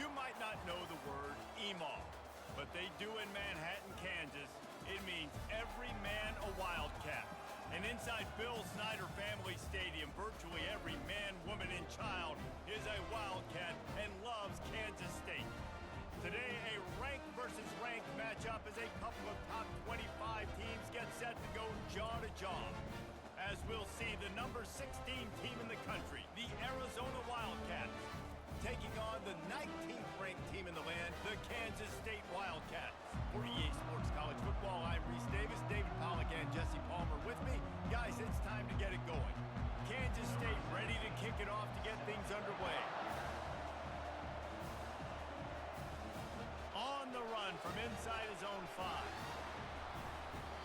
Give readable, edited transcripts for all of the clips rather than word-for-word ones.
You might not know the word EMAW, but they do in Manhattan, Kansas. It means every man a Wildcat. And inside Bill Snyder Family Stadium, virtually every man, woman, and child is a Wildcat and loves Kansas State. Today, a rank versus rank matchup as a couple of top 25 teams get set to go jaw to jaw. As we'll see the number 16 team in the country, the Arizona Wildcats, taking on the 19th ranked team in the land, the Kansas State Wildcats. For EA Sports College Football, I'm Reese Davis, David Pollack, and Jesse Palmer with me. Guys, it's time to get it going. Kansas State ready to kick it off to get things underway. On the run from inside his own 5.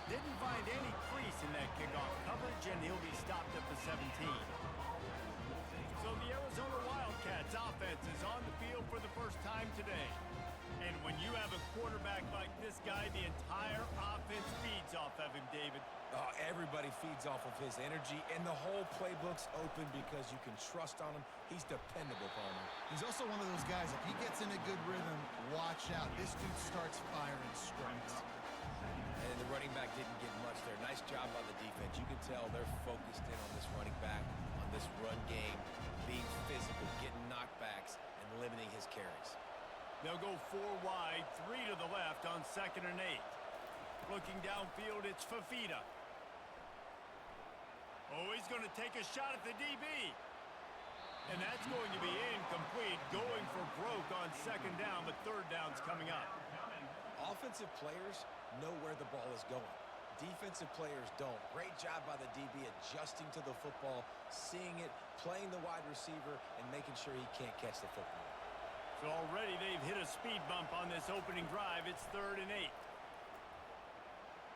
Didn't find any crease in that kickoff coverage, and he'll be stopped at the 17. So the Arizona Wildcats offense is on the field for the first time today. And when you have a quarterback like this guy, the entire offense feeds off of him, David. Everybody feeds off of his energy, and the whole playbook's open because you can trust on him. He's dependable, Palmer. He's also one of those guys, if he gets in a good rhythm, watch out. This dude starts firing strikes. And the running back didn't get much there. Nice job by the defense. You can tell they're focused in on this running back, on this run game, being physical, getting knockbacks, and limiting his carries. They'll go 4 wide, 3 to the left on 2nd and 8. Looking downfield, it's Fafita. Oh, he's going to take a shot at the DB. And that's going to be incomplete, going for broke on 2nd down, but 3rd down's coming up. Offensive players know where the ball is going. Defensive players don't. Great job by the DB adjusting to the football, seeing it, playing the wide receiver, and making sure he can't catch the football. So already they've hit a speed bump on this opening drive. It's 3rd and 8.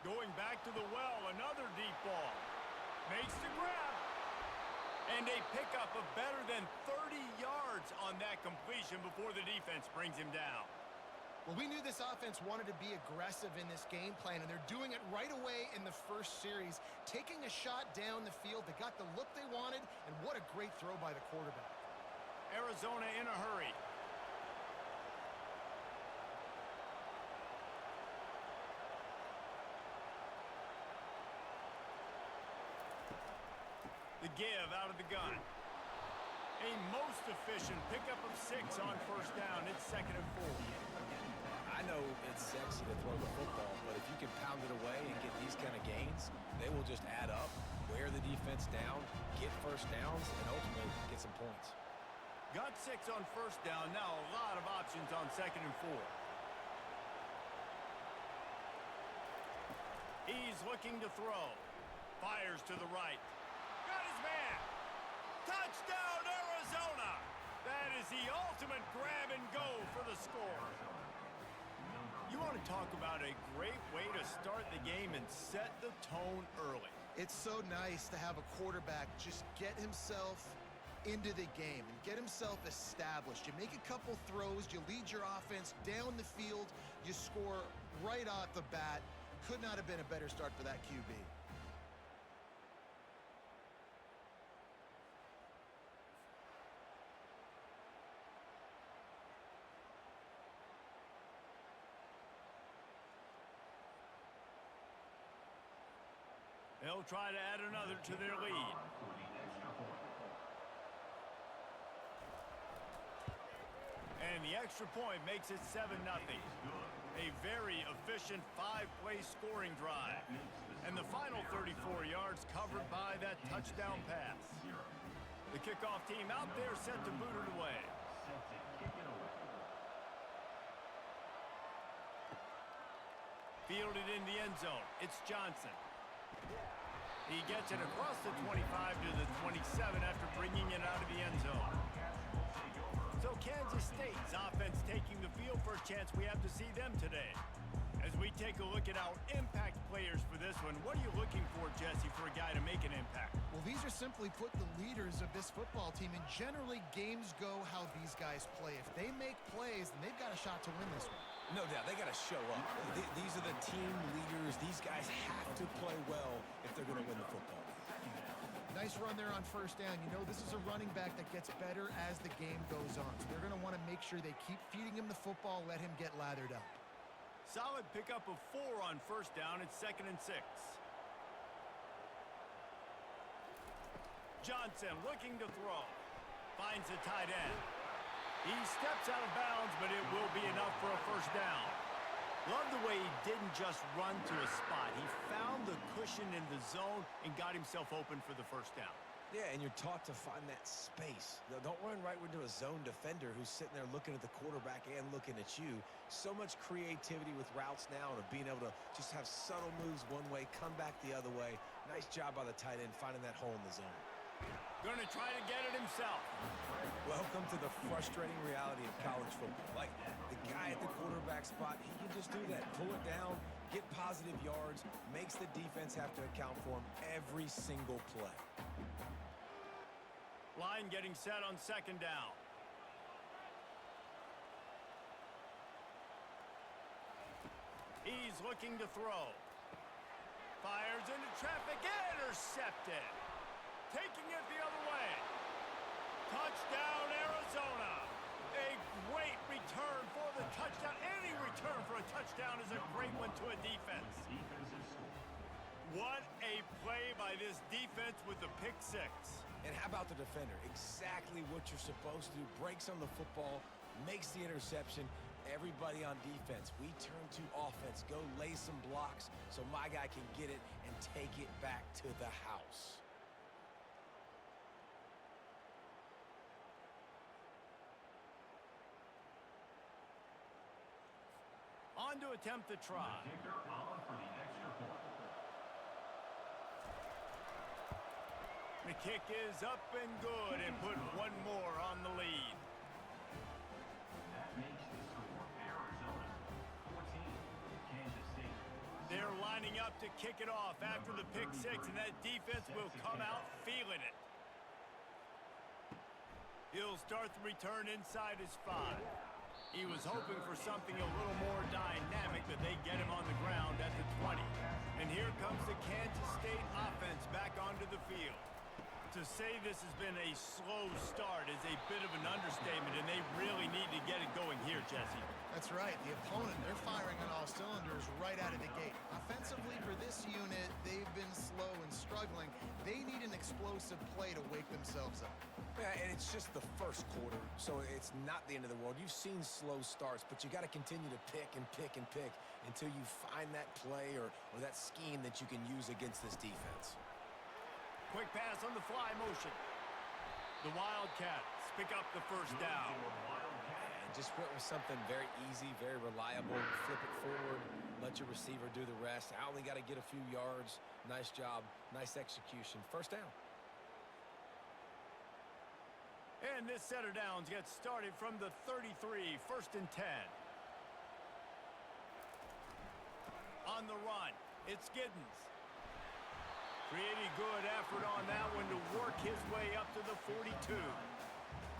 Going back to the well, another deep ball. Makes the grab. And a pickup of better than 30 yards on that completion before the defense brings him down. Well, we knew this offense wanted to be aggressive in this game plan, and they're doing it right away in the first series, taking a shot down the field. They got the look they wanted, and what a great throw by the quarterback. Arizona in a hurry. The give out of the gun. A most efficient pickup of 6 on 1st down. It's 2nd and 4. I know it's sexy to throw the football, but if you can pound it away and get these kind of gains, they will just add up, wear the defense down, get 1st downs, and ultimately get some points. Got 6 on 1st down. Now a lot of options on 2nd and 4. He's looking to throw. Fires to the right. Got his man. Touchdown, Arizona! That is the ultimate grab and go for the score. You want to talk about a great way to start the game and set the tone early. It's so nice to have a quarterback just get himself into the game and get himself established. You make a couple throws, you lead your offense down the field, you score right off the bat. Could not have been a better start for that QB. They'll try to add another to their lead. And the extra point makes it 7-0. A very efficient 5-play scoring drive. And the final 34 yards covered by that touchdown pass. The kickoff team out there set to boot it away. Fielded in the end zone. It's Johnson. He gets it across the 25 to the 27 after bringing it out of the end zone. So Kansas State's offense taking the field. First chance we have to see them today. As we take a look at our impact players for this one, what are you looking for, Jesse, for a guy to make an impact? Well, these are simply put the leaders of this football team, and generally games go how these guys play. If they make plays, then they've got a shot to win this one. No doubt, they got to show up. These are the team leaders. These guys have to play well if they're going to win the football. Nice run there on first down. You know, this is a running back that gets better as the game goes on. So they're going to want to make sure they keep feeding him the football, let him get lathered up. Solid pickup of 4 on first down. It's 2nd and 6. Johnson looking to throw. Finds a tight end. He steps out of bounds, but it will be enough for a first down. Love the way he didn't just run to a spot. He found the cushion in the zone and got himself open for the first down. Yeah, and you're taught to find that space. Now, don't run right into a zone defender who's sitting there looking at the quarterback and looking at you. So much creativity with routes now and of being able to just have subtle moves one way, come back the other way. Nice job by the tight end finding that hole in the zone. Gonna try to get it himself. Welcome to the frustrating reality of college football. Like, the guy at the quarterback spot, he can just do that. Pull it down, get positive yards, makes the defense have to account for him every single play. Line getting set on 2nd down. He's looking to throw. Fires into traffic, intercepted. Taking it the other way. Touchdown, Arizona. A great return for the touchdown. Any return for a touchdown is a great one to a defense. What a play by this defense with the pick 6. And how about the defender? Exactly what you're supposed to do. Breaks on the football, makes the interception. Everybody on defense, we turn to offense. Go lay some blocks so my guy can get it and take it back to the house. On to attempt the try. The kick is up and good and put one more on the lead. That makes the score Arizona 14, Kansas State. They're lining up to kick it off after the pick 6, and that defense will come out feeling it. He'll start the return inside his 5. He was hoping for something a little more dynamic, but they get him on the ground at the 20. And here comes the Kansas State offense back onto the field. To say this has been a slow start is a bit of an understatement, and they really need to get it going here, Jesse. That's right. The opponent, they're firing on all cylinders right out of the gate. Offensively, for this unit, they've been slow and struggling. They need an explosive play to wake themselves up. Yeah, and it's just the first quarter, so it's not the end of the world. You've seen slow starts, but you got to continue to pick and pick and pick until you find that play or that scheme that you can use against this defense. Quick pass on the fly motion. The Wildcats pick up the first down. And just went with something very easy, very reliable. Flip it forward, let your receiver do the rest. I only got to get a few yards. Nice job, nice execution. First down. And this set of downs gets started from the 33, 1st and 10. On the run, it's Giddens. Pretty good effort on that one to work his way up to the 42.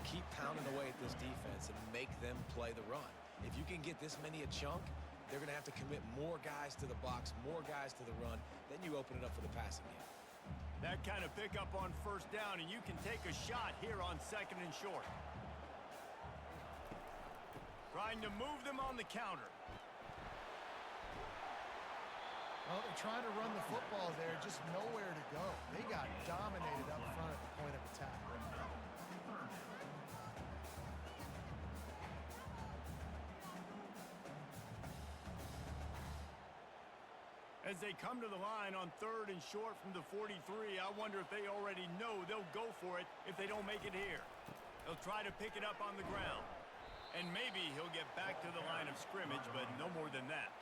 Keep pounding away at this defense and make them play the run. If you can get this many a chunk, they're going to have to commit more guys to the box, more guys to the run. Then you open it up for the passing game. That kind of pickup on first down, and you can take a shot here on 2nd and short. Trying to move them on the counter. Well, they're trying to run the football there, just nowhere to go. They got dominated up front at the point of attack. As they come to the line on 3rd and short from the 43, I wonder if they already know they'll go for it if they don't make it here. They'll try to pick it up on the ground. And maybe he'll get back to the line of scrimmage, but no more than that.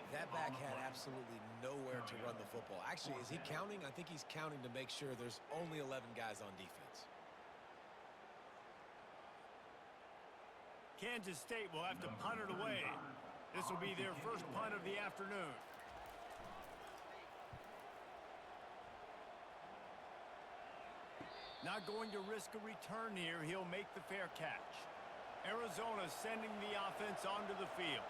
That back had absolutely nowhere to run the football. Actually, is he counting? I think he's counting to make sure there's only 11 guys on defense. Kansas State will have to punt it away. This will be their first punt of the afternoon. Not going to risk a return here. He'll make the fair catch. Arizona sending the offense onto the field.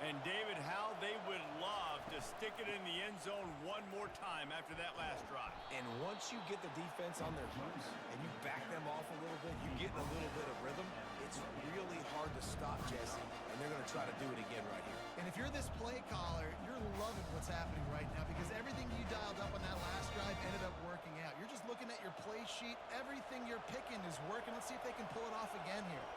And David, how they would love to stick it in the end zone one more time after that last drive. And once you get the defense on their heels and you back them off a little bit, you get in a little bit of rhythm, it's really hard to stop, Jesse, and they're going to try to do it again right here. And if you're this play caller, you're loving what's happening right now because everything you dialed up on that last drive ended up working out. You're just looking at your play sheet. Everything you're picking is working. Let's see if they can pull it off again here.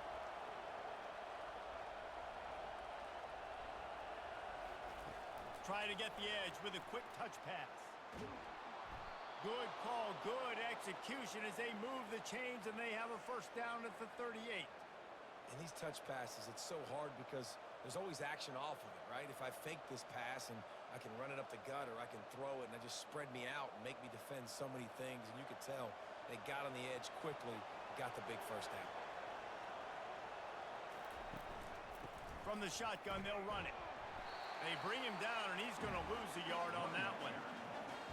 Try to get the edge with a quick touch pass. Good call, good execution as they move the chains and they have a first down at the 38. And these touch passes, it's so hard because there's always action off of it, right? If I fake this pass and I can run it up the gut or I can throw it and I just spread me out and make me defend so many things, and you could tell they got on the edge quickly, got the big first down. From the shotgun, they'll run it. They bring him down, and he's going to lose a yard on that one.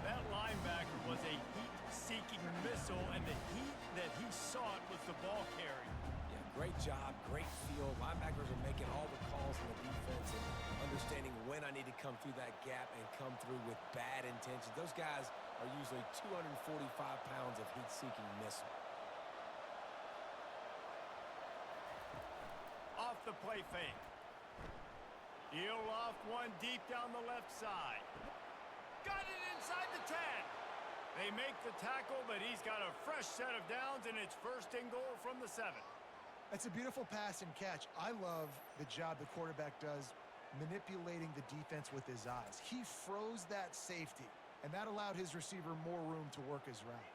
That linebacker was a heat-seeking missile, and the heat that he sought was the ball carrier. Yeah, great job, great feel. Linebackers are making all the calls in the defense and understanding when I need to come through that gap and come through with bad intentions. Those guys are usually 245 pounds of heat-seeking missile. Off the play fake. He'll loft one deep down the left side. Got it inside the 10. They make the tackle, but he's got a fresh set of downs, and it's first and goal from the 7. That's a beautiful pass and catch. I love the job the quarterback does manipulating the defense with his eyes. He froze that safety, and that allowed his receiver more room to work his route.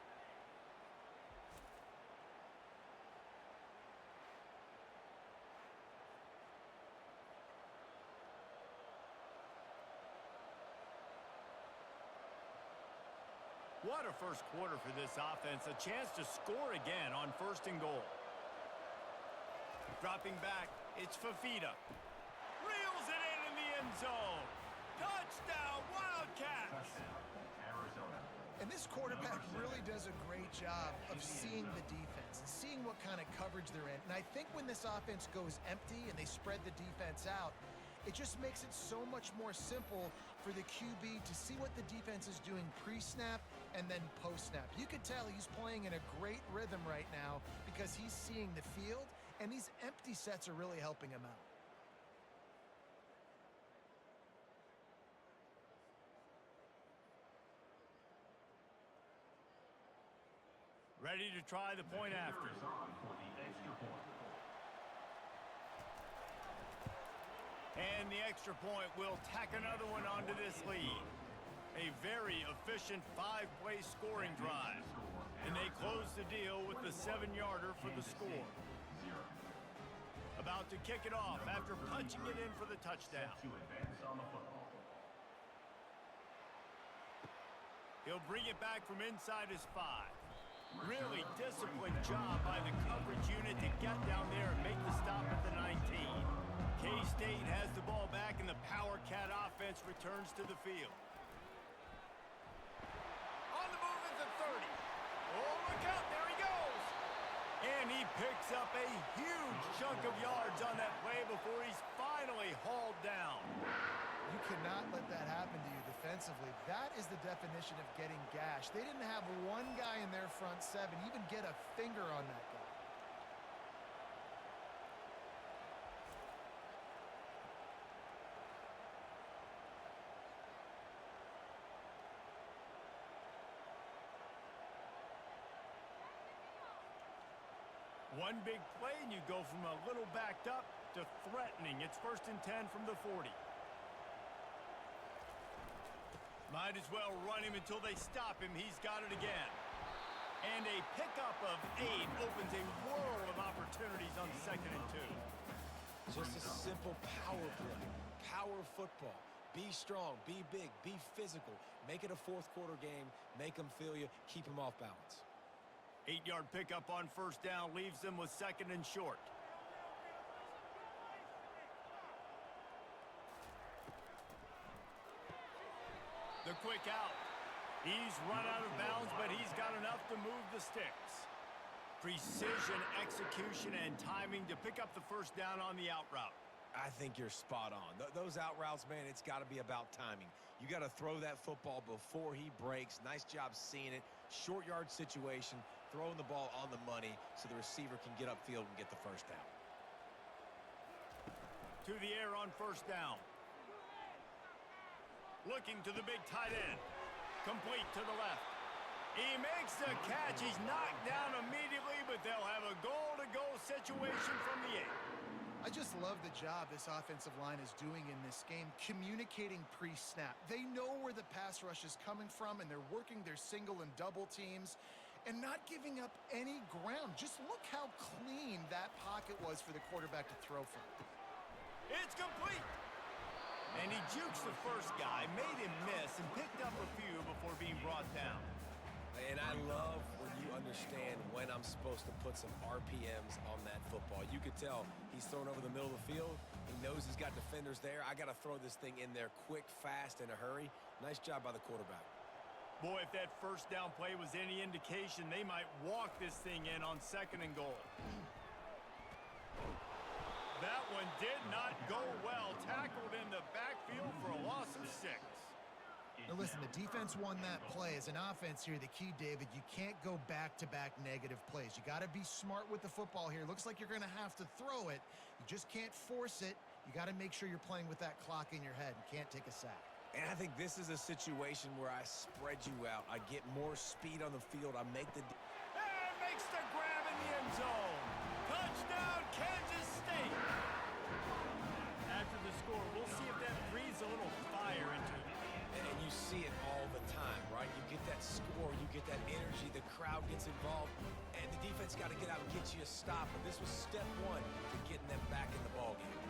What a first quarter for this offense. A chance to score again on first and goal. Dropping back, it's Fafita. Reels it in the end zone. Touchdown, Wildcats! Touchdown, Arizona. And this quarterback really does a great job of seeing the defense and seeing what kind of coverage they're in. And I think when this offense goes empty and they spread the defense out, it just makes it so much more simple for the QB to see what the defense is doing pre-snap and then post-snap. You could tell he's playing in a great rhythm right now because he's seeing the field, and these empty sets are really helping him out. Ready to try the point after. Is on for the extra point. And the extra point will tack another one onto this lead. A very efficient 5-play scoring drive. And they close the deal with the 7-yarder for the score. About to kick it off after punching it in for the touchdown. To advance on the football. He'll bring it back from inside his 5. Really disciplined job by the coverage unit to get down there and make the stop at the 19. K-State has the ball back, and the Power Cat offense returns to the field. On the move at the 30. Oh, look out, there he goes. And he picks up a huge chunk of yards on that play before he's finally hauled down. You cannot let that happen to you defensively. That is the definition of getting gashed. They didn't have one guy in their front 7 even get a finger on that guy. One big play, and you go from a little backed up to threatening. It's first and 10 from the 40. Might as well run him until they stop him. He's got it again. And a pickup of 8 opens a world of opportunities on 2nd and 2. Just a simple power play. Power football. Be strong, be big, be physical. Make it a fourth quarter game. Make them feel you. Keep them off balance. 8-yard pickup on first down leaves them with 2nd and short. The quick out. He's run out of bounds, but he's got enough to move the sticks. Precision, execution, and timing to pick up the first down on the out route. I think you're spot on. Those out routes, man, it's got to be about timing. You got to throw that football before he breaks. Nice job seeing it. Short yard situation, throwing the ball on the money so the receiver can get upfield and get the first down. To the air on first down. Looking to the big tight end. Complete to the left. He makes the catch. He's knocked down immediately, but they'll have a goal-to-go situation from the 8. I just love the job this offensive line is doing in this game, communicating pre-snap. They know where the pass rush is coming from, and they're working their single and double teams and not giving up any ground. Just look how clean that pocket was for the quarterback to throw from. It's complete. And he jukes the first guy, made him miss, and picked up a few before being brought down. And I love when you understand when I'm supposed to put some RPMs on that football. You could tell he's thrown over the middle of the field. He knows he's got defenders there. I got to throw this thing in there quick, fast, in a hurry. Nice job by the quarterback. Boy, if that first down play was any indication, they might walk this thing in on 2nd and goal. That one did not go well. Tackled in the backfield for a loss of 6. Now listen, the defense won that play. As an offense here, the key, David, you can't go back-to-back negative plays. You got to be smart with the football here. Looks like you're going to have to throw it. You just can't force it. You got to make sure you're playing with that clock in your head. You can't take a sack. And I think this is a situation where I spread you out. I get more speed on the field. I make the... And makes the grab in the end zone. Touchdown, Kansas State. After the score, we'll see if that breathes a little fire into it. And you see it all the time, right? You get that score, you get that energy, the crowd gets involved, and the defense got to get out and get you a stop. But this was step 1 to getting them back in the ballgame.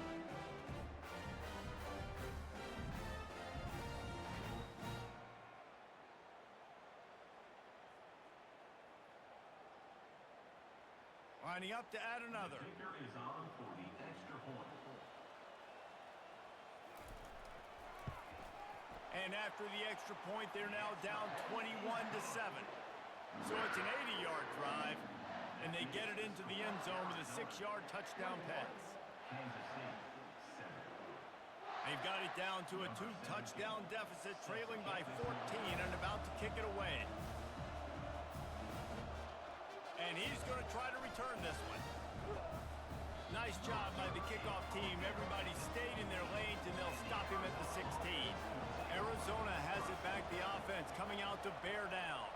Lining up to add another. The kicker is on for the extra point. And after the extra point, they're now down 21-7. So it's an 80-yard drive, and they get it into the end zone with a 6-yard touchdown pass. Kansas City, 7. They've got it down to a 2-touchdown deficit, trailing by 14 and about to kick it away. And he's going to try to return this one. Nice job by the kickoff team. Everybody stayed in their lanes, and they'll stop him at the 16. Arizona has it back, the offense coming out to bear down.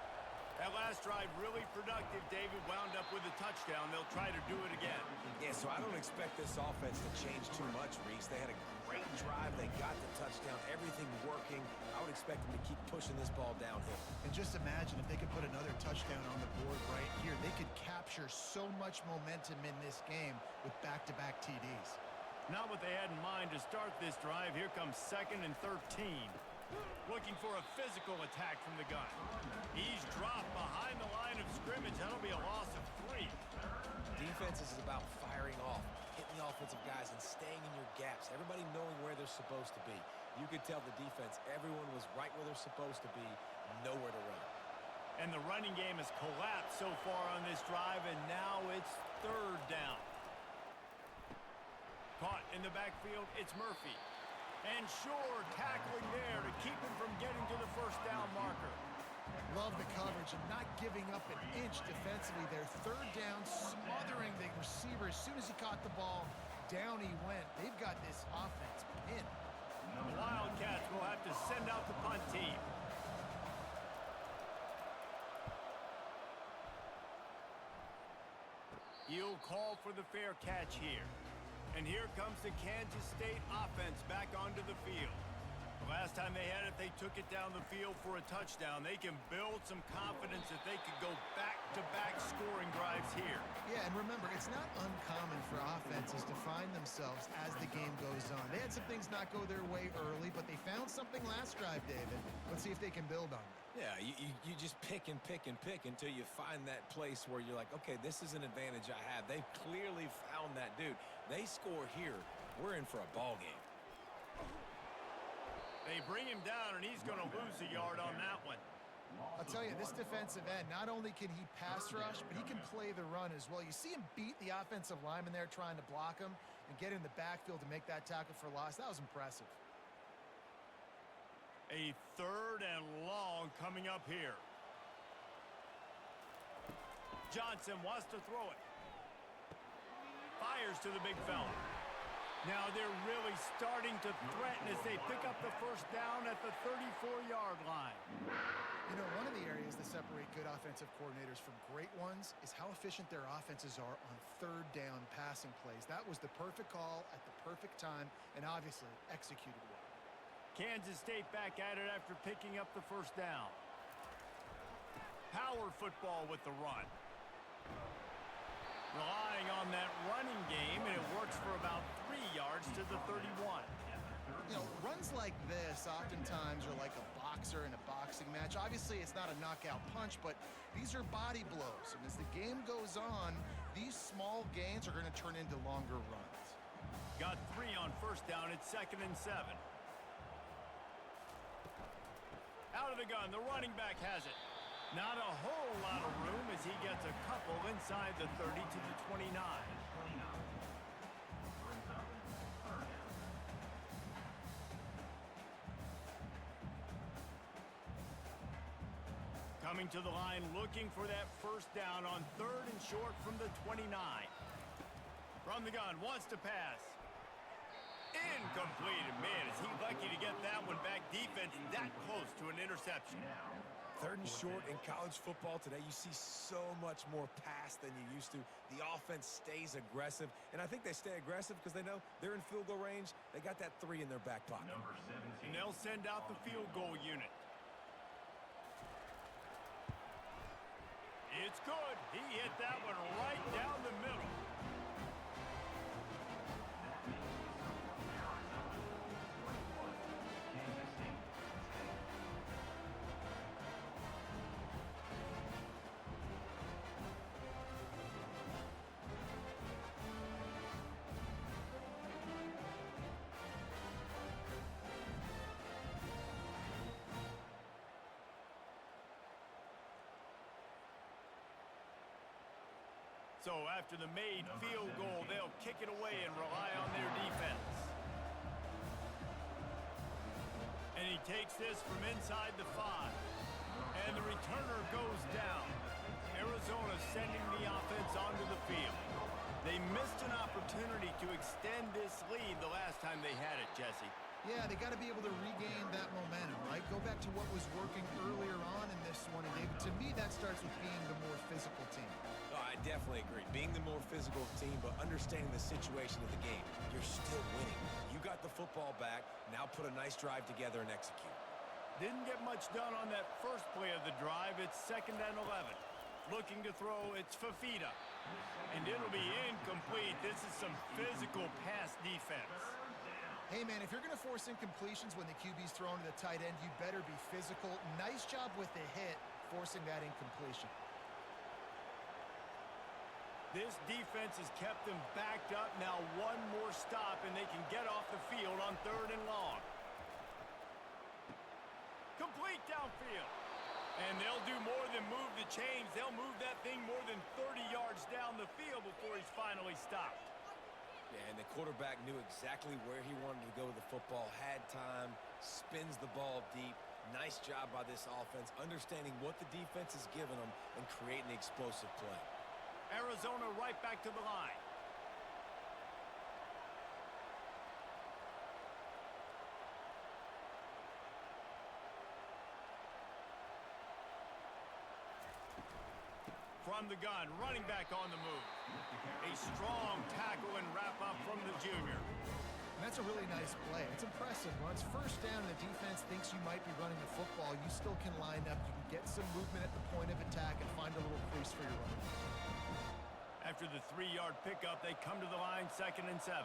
That last drive really productive. David wound up with a touchdown. They'll try to do it again. Yeah, so I don't expect this offense to change too much, Reese. They had a great drive. They got the touchdown. Everything working. I would expect them to keep pushing this ball downhill. And just imagine if they could put another touchdown on the board right here. They could capture so much momentum in this game with back-to-back TDs. Not what they had in mind to start this drive. Here comes 2nd and 13. Looking for a physical attack from the gun. He's dropped behind the line of scrimmage. That'll be a loss of 3. Defense is about firing off, hitting the offensive guys, and staying in your gaps. Everybody knowing where they're supposed to be. You could tell the defense, everyone was right where they're supposed to be, nowhere to run. And the running game has collapsed so far on this drive, and now it's 3rd down. Caught in the backfield, it's Murphy. And Shore tackling there to keep him from getting to the first down marker. Love the coverage and not giving up an inch defensively there. 3rd down, smothering the receiver. As soon as he caught the ball, down he went. They've got this offense pinned. The Wildcats will have to send out the punt team. He'll call for the fair catch here. And here comes the Kansas State offense back onto the field. The last time they had it, they took it down the field for a touchdown. They can build some confidence that they could go back-to-back scoring drives here. Yeah, and remember, it's not uncommon for offenses to find themselves as the game goes on. They had some things not go their way early, but they found something last drive, David. Let's see if they can build on it. Yeah, you just pick and pick and pick until you find that place where you're like, okay, this is an advantage I have. They've clearly found that, dude. They score here, we're in for a ball game. They bring him down, and he's going to lose a yard on that one. I'll tell you, this defensive end, not only can he pass rush, but he can play the run as well. You see him beat the offensive lineman there trying to block him. and get in the backfield to make that tackle for loss. That was impressive. A 3rd and long coming up here. Johnson wants to throw it. Fires to the big fella. Now they're really starting to threaten as they pick up the first down at the 34-yard line. You know, one of the areas that separate good offensive coordinators from great ones is how efficient their offenses are on 3rd down passing plays. That was the perfect call at the perfect time and obviously executed well. Kansas State back at it after picking up the first down. Power football with the run. Relying on that running game, and it works for about 3 yards to the 31. You know, runs like this oftentimes are like a boxer in a boxing match. Obviously, it's not a knockout punch, but these are body blows. And as the game goes on, these small gains are going to turn into longer runs. Got 3 on first down. It's 2nd and 7. Out of the gun, the running back has it. Not a whole lot of room as he gets a couple inside the 30 to the 29. Coming to the line, looking for that first down on 3rd and short from the 29. From the gun, wants to pass. Incomplete. Man, is he lucky to get that one back. Defense that close to an interception. 3rd and short in college football today, you see so much more pass than you used to. The offense stays aggressive, and I think they stay aggressive because they know they're in field goal range. They got that 3 in their back pocket. And they'll send out the field goal unit. It's good. He hit that one right down the middle. So after the made field goal, they'll kick it away and rely on their defense. And he takes this from inside the 5. And the returner goes down. Arizona sending the offense onto the field. They missed an opportunity to extend this lead the last time they had it, Jesse. Yeah, they got to be able to regain that momentum, right? Go back to what was working earlier on in this one. And David, to me, that starts with being the more physical team. Oh, I definitely agree. Being the more physical team, but understanding the situation of the game. You're still winning. You got the football back. Now put a nice drive together and execute. Didn't get much done on that first play of the drive. It's 2nd and 11. Looking to throw, it's Fafita. And it'll be incomplete. This is some physical pass defense. Hey, man, if you're going to force incompletions when the QB's thrown to the tight end, you better be physical. Nice job with the hit, forcing that incompletion. This defense has kept them backed up. Now one more stop, and they can get off the field on 3rd and long. Complete downfield. And they'll do more than move the chains. They'll move that thing more than 30 yards down the field before he's finally stopped. Yeah, and the quarterback knew exactly where he wanted to go with the football, had time, spins the ball deep. Nice job by this offense, understanding what the defense is giving them and creating the explosive play. Arizona right back to the line. From the gun, running back on the move. A strong tackle and wrap up from the junior. And that's a really nice play. It's impressive. When it's first down and the defense thinks you might be running the football, you still can line up. You can get some movement at the point of attack and find a little crease for your running. After the 3-yard pickup, they come to the line 2nd and 7.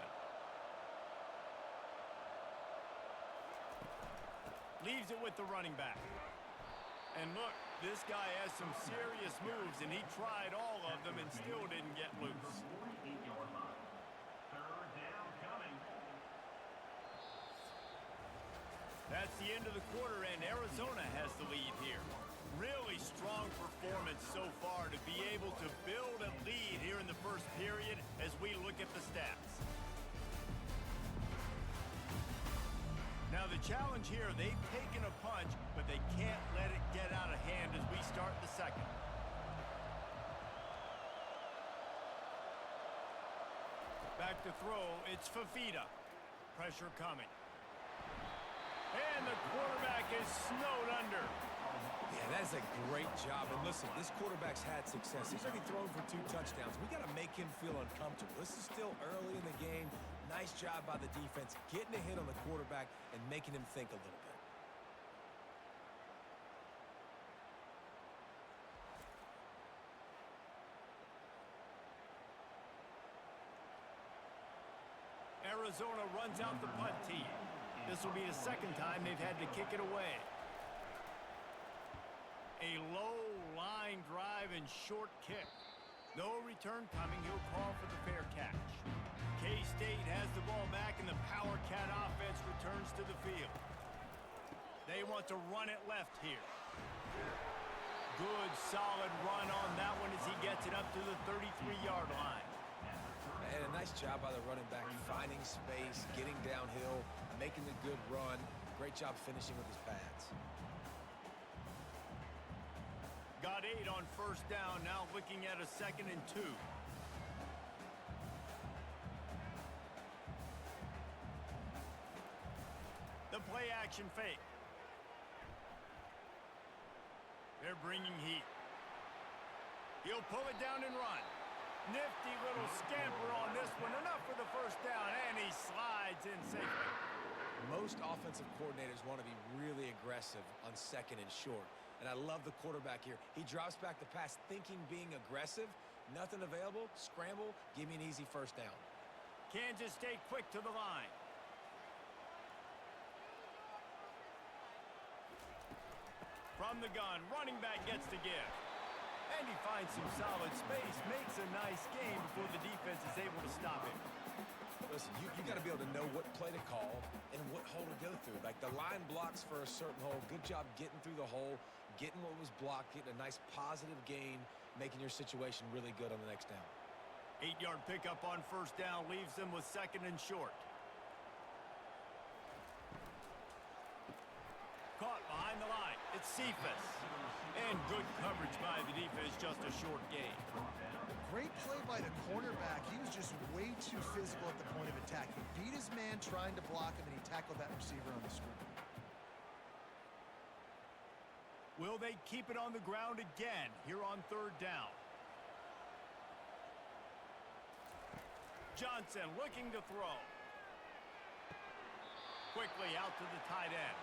Leaves it with the running back. And look, this guy has some serious moves, and he tried all of them and still didn't get loose. That's the end of the quarter, and Arizona has the lead here. Really strong performance so far to be able to build a lead here in the first period as we look at the stats. the challenge here, they've taken a punch, but they can't let it get out of hand as we start the second. Back to throw, it's Fafita. Pressure coming. And the quarterback is snowed under. Yeah, that's a great job. And listen, this quarterback's had success. He's already thrown for 2 touchdowns. We got to make him feel uncomfortable. This is still early in the game. Nice job by the defense, getting a hit on the quarterback and making him think a little bit. Arizona runs out the punt team. This will be the second time they've had to kick it away. A low line drive and short kick. No return coming. He'll call for the fair catch. K-State has the ball back, and the Power Cat offense returns to the field. They want to run it left here. Good, solid run on that one as he gets it up to the 33-yard line. And a nice job by the running back, finding space, getting downhill, making the good run. Great job finishing with his pads. Got 8 on first down, now looking at a 2nd and 2. The play action fake. They're bringing heat. He'll pull it down and run. Nifty little scamper on this one. Enough for the first down, and he slides in safely. Most offensive coordinators want to be really aggressive on 2nd and short. And I love the quarterback here. He drops back the pass thinking being aggressive. Nothing available. Scramble. Give me an easy first down. Kansas State quick to the line. From the gun, running back gets the give. And he finds some solid space, makes a nice game before the defense is able to stop him. Listen, you got to be able to know what play to call and what hole to go through. Like the line blocks for a certain hole. Good job getting through the hole, getting what was blocked, getting a nice positive gain, making your situation really good on the next down. 8-yard pickup on first down leaves them with 2nd and short. Caught behind the line. It's Cephas. And good coverage by the defense, just a short gain. Great play by the cornerback. He was just way too physical at the point of attack. He beat his man trying to block him, and he tackled that receiver on the screen. Will they keep it on the ground again here on 3rd down? Johnson looking to throw. Quickly out to the tight end.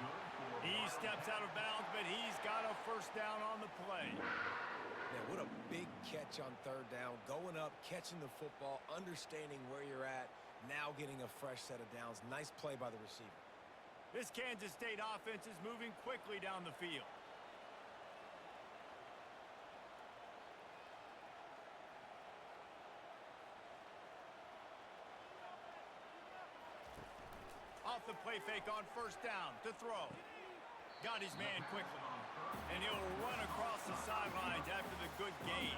He steps out of bounds, but he's got a first down on the play. Man, what a big catch on 3rd down. Going up, catching the football, understanding where you're at, now getting a fresh set of downs. Nice play by the receiver. This Kansas State offense is moving quickly down the field. Off the play fake on first down to throw. Got his man quickly. And he'll run across the sidelines after the good gain.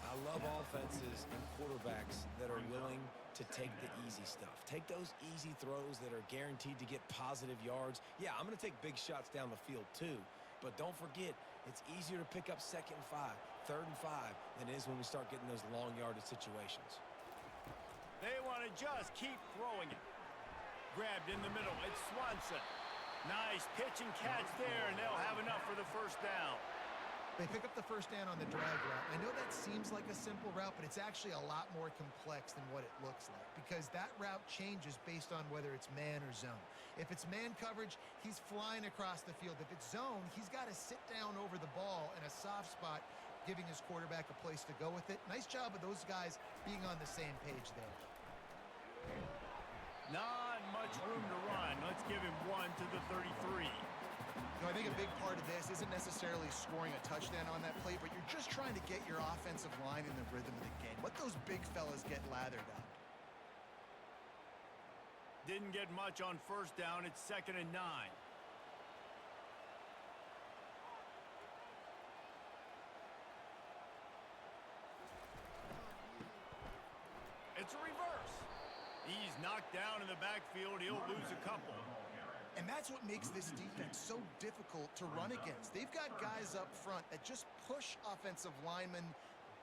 I love offenses and quarterbacks that are willing to take the easy stuff. Take those easy throws that are guaranteed to get positive yards. Yeah, I'm going to take big shots down the field too. But don't forget, it's easier to pick up 2nd and 5, 3rd and 5 than it is when we start getting those long yardage situations. They want to just keep throwing it. Grabbed in the middle, it's Swanson. Nice pitch and catch there, and they'll have enough for the first down. They pick up the first down on the drag route. I know that seems like a simple route, but it's actually a lot more complex than what it looks like because that route changes based on whether it's man or zone. If it's man coverage, he's flying across the field. If it's zone, he's got to sit down over the ball in a soft spot, giving his quarterback a place to go with it. Nice job of those guys being on the same page there. Not much room to run. Let's give him 1 to the 33. You know, I think a big part of this isn't necessarily scoring a touchdown on that play, but you're just trying to get your offensive line in the rhythm of the game. Let those big fellas get lathered up. Didn't get much on first down. It's 2nd and 9. It's a reverse. He's knocked down in the backfield. He'll lose a couple. And that's what makes this defense so difficult to run against. They've got guys up front that just push offensive linemen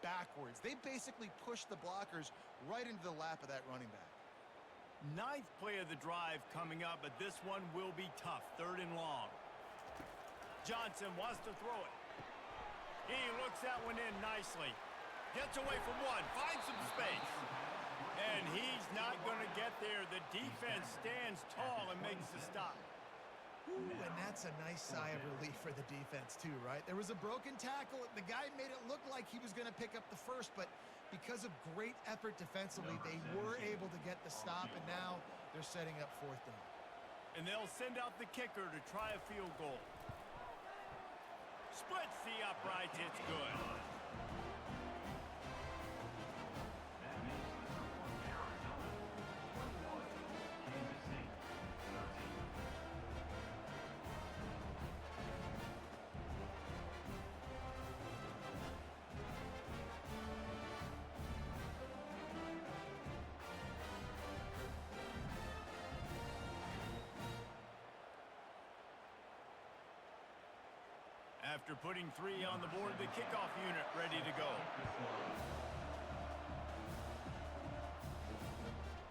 backwards. They basically push the blockers right into the lap of that running back. Ninth play of the drive coming up, but this one will be tough. 3rd and long. Johnson wants to throw it. He looks that one in nicely. Gets away from one, finds some space. And he's not going to get there. The defense stands tall and makes the stop. Ooh, and that's a nice sigh of relief for the defense too, right? There was a broken tackle. The guy made it look like he was going to pick up the first, but because of great effort defensively, they were able to get the stop, and now they're setting up 4th down. And they'll send out the kicker to try a field goal. Splits the uprights. It's good. That makes the score Arizona 21, Kansas City 13. After putting 3 on the board, the kickoff unit ready to go.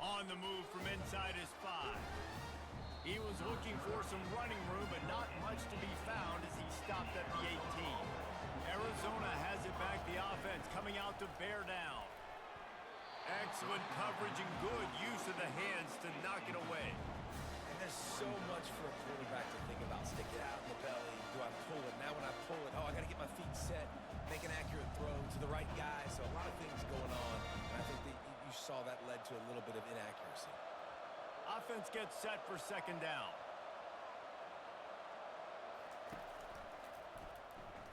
On the move from inside his 5. He was looking for some running room, but not much to be found as he stopped at the 18. Arizona has it back, the offense coming out to bear down. Excellent coverage and good use of the hands to knock it away. And there's so much for a quarterback to think about. Stick it out in the belly. Do I pull it? Now when I pull it, I got to get my feet set, make an accurate throw to the right guy. So a lot of things going on. And I think that you saw that led to a little bit of inaccuracy. Offense gets set for 2nd down.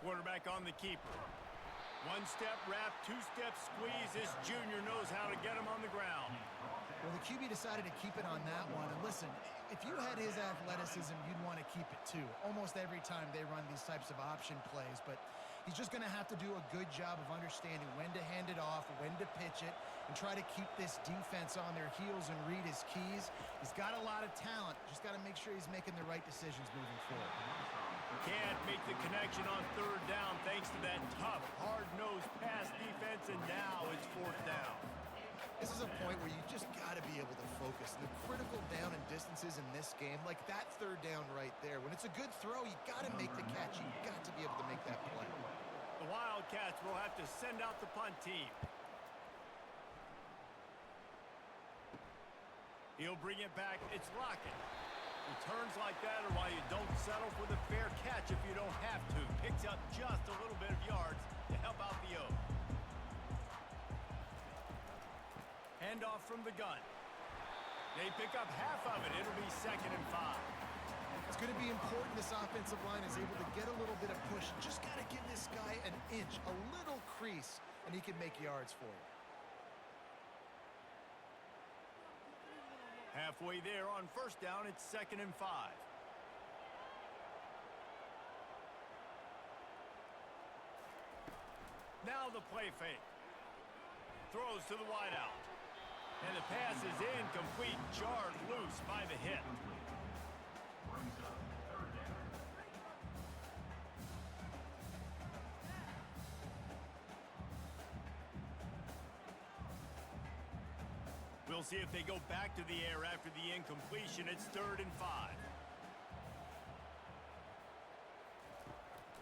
Quarterback on the keeper. 1-step wrap, 2-step squeeze. This junior knows how to get him on the ground. Well, the QB decided to keep it on that one. And listen, if you had his athleticism, you'd want to keep it too. Almost every time they run these types of option plays. But he's just going to have to do a good job of understanding when to hand it off, when to pitch it, and try to keep this defense on their heels and read his keys. He's got a lot of talent. Just got to make sure he's making the right decisions moving forward. Can't make the connection on 3rd down thanks to that tough, hard-nosed pass defense, and now it's 4th down. This is a point where you just got to be able to focus. The critical down and distances in this game, like that 3rd down right there. When it's a good throw, you got to make the catch. You got to be able to make that play. The Wildcats will have to send out the punt team. He'll bring it back. It's Lockett. Returns like that are why you don't settle for the fair catch if you don't have to. Picks up just a little bit of yards to help out the Oaks. Handoff from the gun. They pick up half of it. It'll be 2nd and 5. It's going to be important this offensive line is able to get a little bit of push. Just got to give this guy an inch, a little crease, and he can make yards for you. Halfway there on 1st down, it's 2nd and 5. Now the play fake. Throws to the wideout. And the pass is incomplete, jarred loose by the hit. Brings up 3rd down. We'll see if they go back to the air after the incompletion. It's 3rd and 5.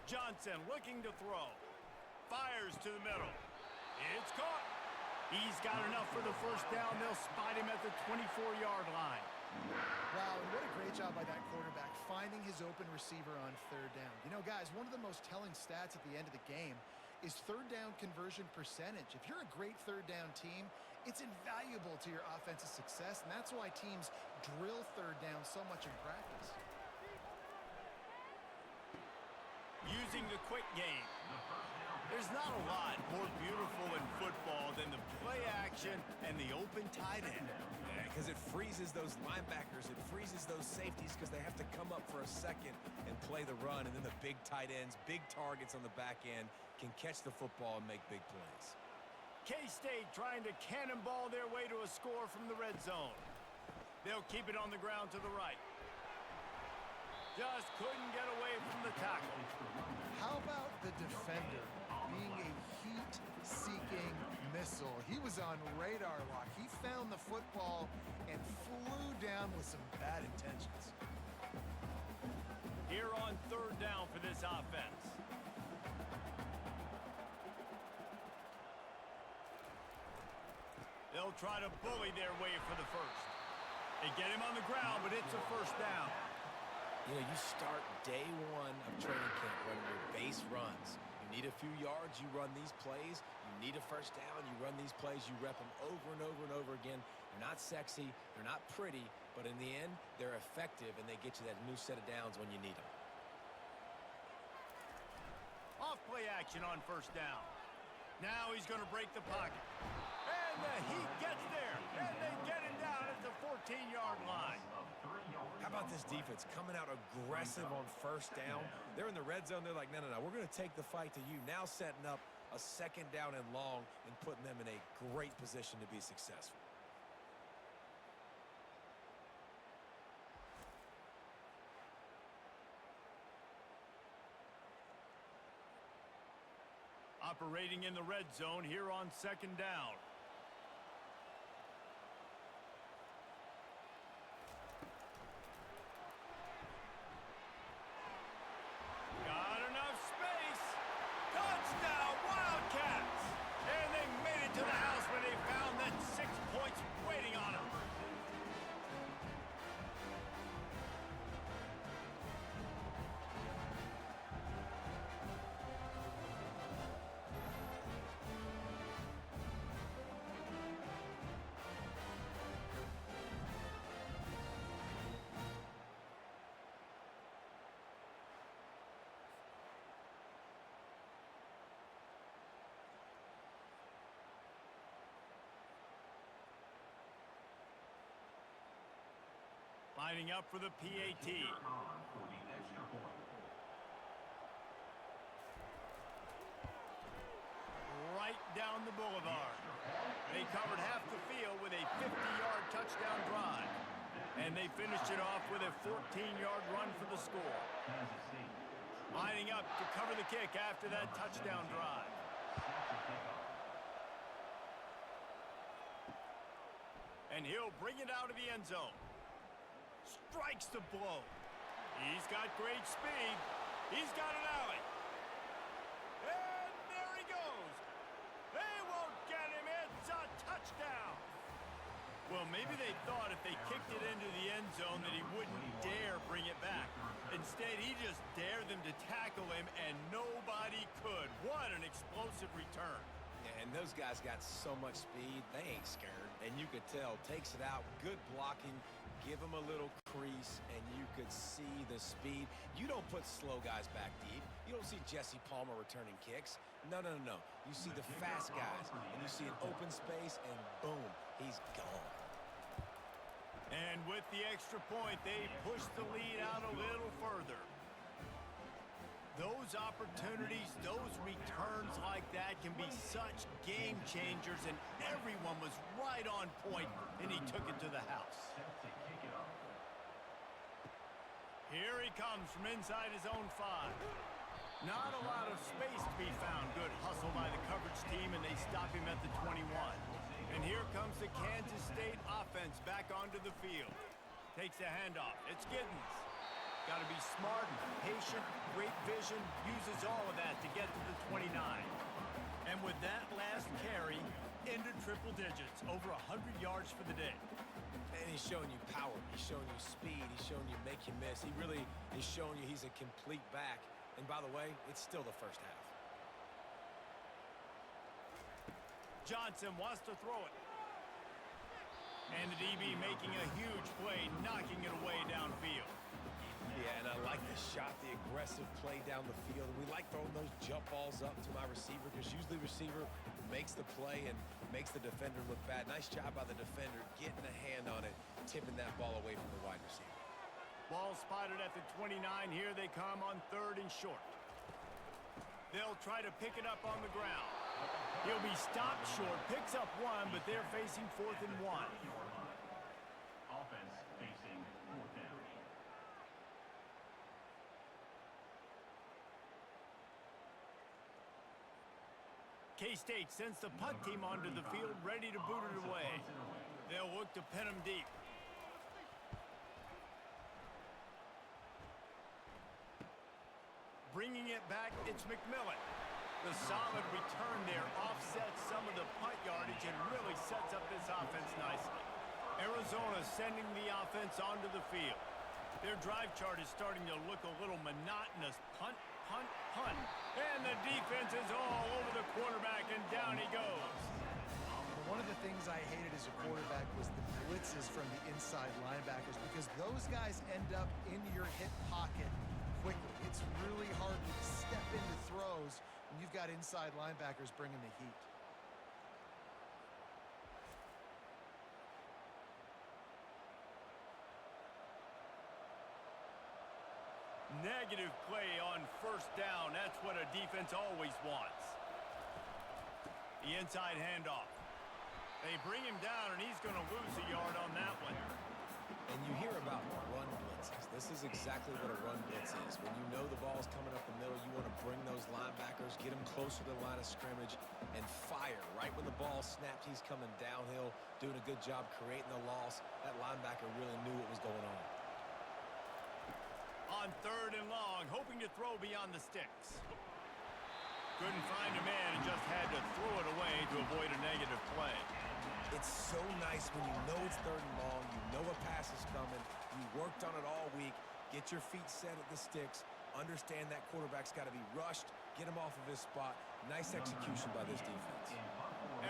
Johnson looking to throw. Fires to the middle. It's caught. He's got enough for the 1st down. They'll spot him at the 24-yard line. Wow, and what a great job by that quarterback, finding his open receiver on 3rd down. You know, guys, one of the most telling stats at the end of the game is 3rd down conversion percentage. If you're a great 3rd down team, it's invaluable to your offensive success, and that's why teams drill 3rd down so much in practice. Using the quick game. There's not a lot more beautiful in football than the play action and the open tight end. Because it freezes those linebackers. It freezes those safeties because they have to come up for a second and play the run. And then the big tight ends, big targets on the back end can catch the football and make big plays. K-State trying to cannonball their way to a score from the red zone. They'll keep it on the ground to the right. Just couldn't get away from the tackle. How about the defender being a heat-seeking missile? He was on radar lock. He found the football and flew down with some bad intentions. Here on third down for this offense. They'll try to bully their way for the first. They get him on the ground, but it's a first down. You know, you start day one of training camp running your base runs. You need a few yards, you run these plays. You need a first down, you run these plays. You rep them over and over and over again. They're not sexy, they're not pretty, but in the end, they're effective, and they get you that new set of downs when you need them. Off play action on first down. Now he's going to break the pocket. And the Heat gets there, and they get him down at the 14-yard line. How about this defense coming out aggressive on first down? They're in the red zone. They're like, no, we're going to take the fight to you. Now setting up a second down and long and putting them in a great position to be successful. Operating in the red zone here on second down. Got enough space. Touchdown, Wildcats! And they made it to the house when they found that 6 points waiting on them. Lining up for the PAT. Right down the boulevard. They covered half the field with a 50-yard touchdown drive. And they finished it off with a 14-yard run for the score. Lining up to cover the kick after that touchdown drive. And he'll bring it out of the end zone. Strikes the blow. He's got great speed. He's got an alley. And there he goes. They won't get him. It's a touchdown. Well, maybe they thought if they kicked it into the end zone that he wouldn't dare bring it back. Instead, he just dared them to tackle him, and nobody could. What an explosive return. And those guys got so much speed, they ain't scared. And you could tell, takes it out, good blocking, give him a little crease, and you could see the speed. You don't put slow guys back deep. You don't see Jesse Palmer returning kicks. No. You see the fast guys, and you see an open space, and boom, he's gone. And with the extra point, they push the lead out a little further. Those opportunities, those returns like that can be such game changers, and everyone was right on point, and he took it to the house. Here he comes from inside his own 5. Not a lot of space to be found. Good hustle by the coverage team, and they stop him at the 21. And here comes the Kansas State offense back onto the field. Takes a handoff. It's Giddens. Got to be smart, patient, great vision, uses all of that to get to the 29. And with that last carry, into triple digits, over 100 yards for the day. And he's showing you power, he's showing you speed, he's showing you make you miss. He really is showing you he's a complete back. And by the way, it's still the first half. Johnson wants to throw it. And the DB making a huge play, knocking it away downfield. Yeah, and I like the shot, the aggressive play down the field. We like throwing those jump balls up to my receiver because usually the receiver makes the play and makes the defender look bad. Nice job by the defender getting a hand on it, tipping that ball away from the wide receiver. Ball spotted at the 29. Here they come on 3rd and short. They'll try to pick it up on the ground. He'll be stopped short, picks up 1, but they're facing 4th and 1. Offense facing 4th down. K-State sends the punt team onto the field, ready to boot it away. They'll look to pin them deep. Bringing it back, it's McMillan. The solid return there offsets some of the punt yardage and really sets up this offense nicely. Arizona sending the offense onto the field. Their drive chart is starting to look a little monotonous. Punt, punt, punt. And the defense is all over the quarterback, and down he goes. One of the things I hated as a quarterback was the blitzes from the inside linebackers because those guys end up in your hip pocket quickly. It's really hard to step into throws when you've got inside linebackers bringing the heat. Negative play on first down. That's what a defense always wants. The inside handoff. They bring him down, and he's going to lose a yard on that one. And you hear about run blitzes. This is exactly what a run blitz is. When you know the ball's coming up the middle, you want to bring those linebackers, get them closer to the line of scrimmage, and fire. Right when the ball snapped, he's coming downhill, doing a good job creating the loss. That linebacker really knew what was going on. On third and long, hoping to throw beyond the sticks. Couldn't find a man and just had to throw it away to avoid a negative play. It's so nice when you know it's third and long, you know a pass is coming, you worked on it all week, get your feet set at the sticks, understand that quarterback's got to be rushed, get him off of his spot. Nice execution by this defense.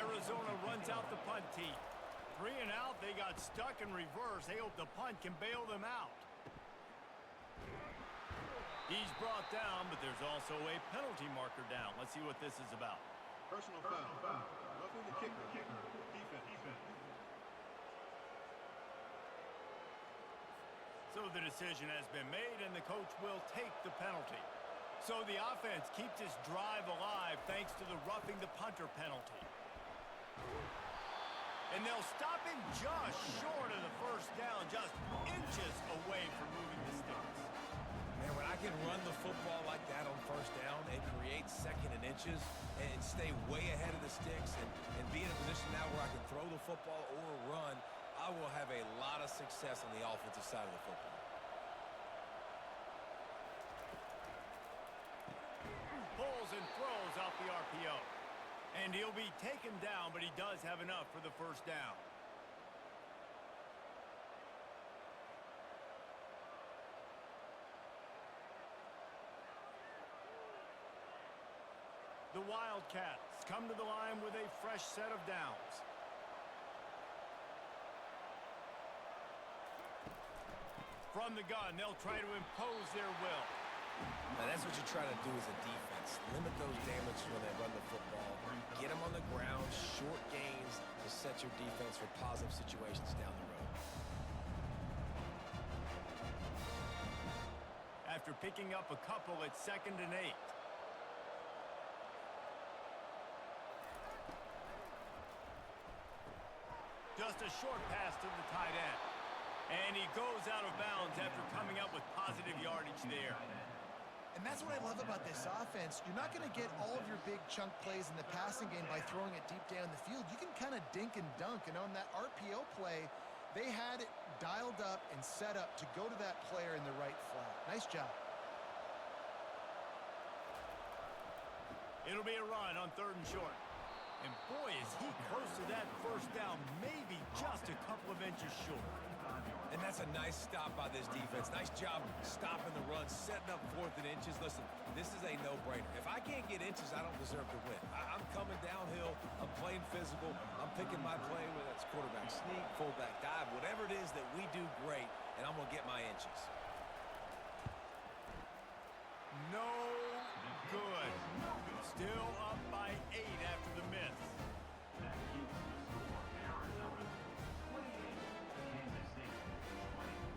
Arizona runs out the punt team. 3 and out, they got stuck in reverse. They hope the punt can bail them out. He's brought down, but there's also a penalty marker down. Let's see what this is about. Personal foul. Roughing the kicker. Defense. So the decision has been made, and the coach will take the penalty. So the offense keeps its drive alive thanks to the roughing the punter penalty. And they'll stop him just short of the first down, just inches away from moving the sticks. Man, when I can run the football like that on first down, it creates second and inches and stay way ahead of the sticks and be in a position now where I can throw the football or run, I will have a lot of success on the offensive side of the football. Pulls and throws out the RPO. And he'll be taken down, but he does have enough for the first down. The Wildcats come to the line with a fresh set of downs. From the gun, they'll try to impose their will. Now, that's what you try to do as a defense. Limit those damages when they run the football. Get them on the ground, short gains to set your defense for positive situations down the road. After picking up a couple, it's 2nd and 8. Just a short pass to the tight end. And he goes out of bounds after coming up with positive yardage there. And that's what I love about this offense. You're not going to get all of your big chunk plays in the passing game by throwing it deep down the field. You can kind of dink and dunk. And on that RPO play, they had it dialed up and set up to go to that player in the right flat. Nice job. It'll be a run on 3rd and short. And boy, is he close to that first down, maybe just a couple of inches short. And that's a nice stop by this defense. Nice job stopping the run, setting up 4th and inches. Listen, this is a no-brainer. If I can't get inches, I don't deserve to win. I'm coming downhill. I'm playing physical. I'm picking my play, whether it's quarterback sneak, fullback dive, whatever it is that we do great, and I'm going to get my inches. No good. Still up by 8 after the miss. That keeps the score. Arizona 28, Kansas State 20.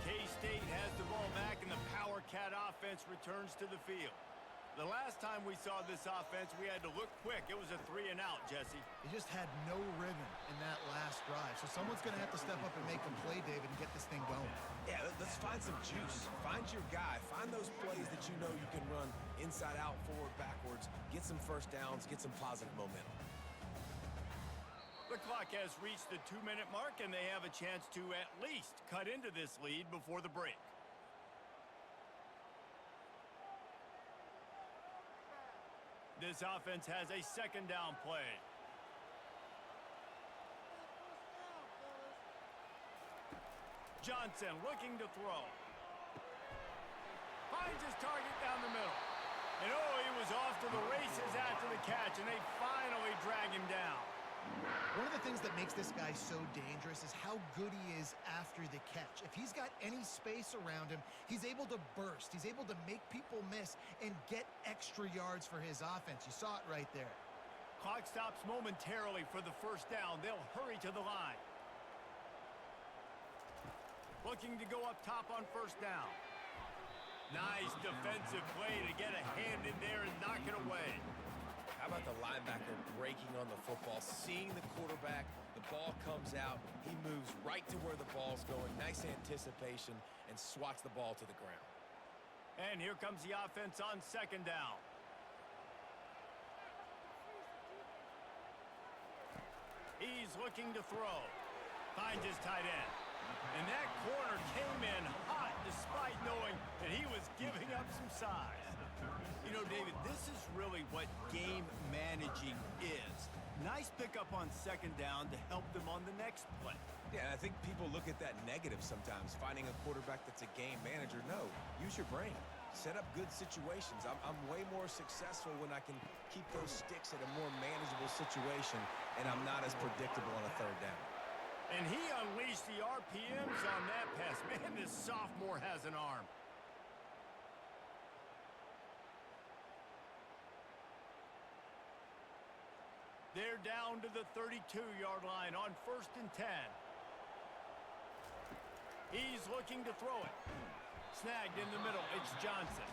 K-State has the ball back, and the Power Cat offense returns to the field. The last time we saw this offense, we had to look quick. It was a 3 and out, Jesse. They just had no rhythm in that last drive. So someone's going to have to step up and make a play, David, and get this thing going. Yeah, let's find some juice. Find your guy. Find those plays that you know you can run inside out, forward, backwards. Get some first downs. Get some positive momentum. The clock has reached the 2-minute mark, and they have a chance to at least cut into this lead before the break. This offense has a second down play. Johnson looking to throw. Finds his target down the middle. And oh, he was off to the races after the catch, and they finally drag him down. One of the things that makes this guy so dangerous is how good he is after the catch. If he's got any space around him, he's able to burst. He's able to make people miss and get extra yards for his offense. You saw it right there. Clock stops momentarily for the first down. They'll hurry to the line. Looking to go up top on first down. Nice defensive play to get a hand in there and knock it away. How about the linebacker breaking on the football, seeing the quarterback, the ball comes out, he moves right to where the ball's going, nice anticipation, and swats the ball to the ground. And here comes the offense on second down. He's looking to throw. Finds his tight end. And that corner came in hot despite knowing that he was giving up some size. You know, David, this is really what game managing is. Nice pickup on second down to help them on the next play. Yeah, and I think people look at that negative sometimes, finding a quarterback that's a game manager. No, use your brain. Set up good situations. I'm way more successful when I can keep those sticks at a more manageable situation, and I'm not as predictable on a third down. And he unleashed the RPMs on that pass. Man, this sophomore has an arm. They're down to the 32-yard line on 1st and 10. He's looking to throw it. Snagged in the middle. It's Johnson.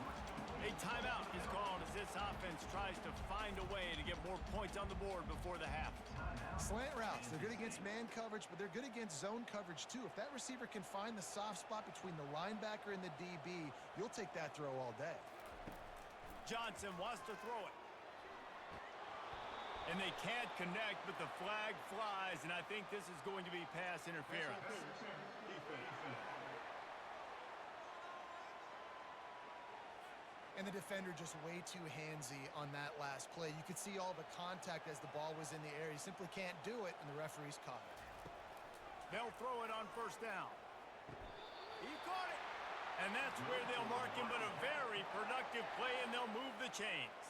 A timeout is called as this offense tries to find a way to get more points on the board before the half. Slant routes, they're good against man coverage, but they're good against zone coverage too. If that receiver can find the soft spot between the linebacker and the DB, you'll take that throw all day. Johnson wants to throw it. And they can't connect, but the flag flies, and I think this is going to be pass interference. And the defender just way too handsy on that last play. You could see all the contact as the ball was in the air. He simply can't do it, and the referee's caught it. They'll throw it on first down. He caught it. And that's where they'll mark him, but a very productive play, and they'll move the chains.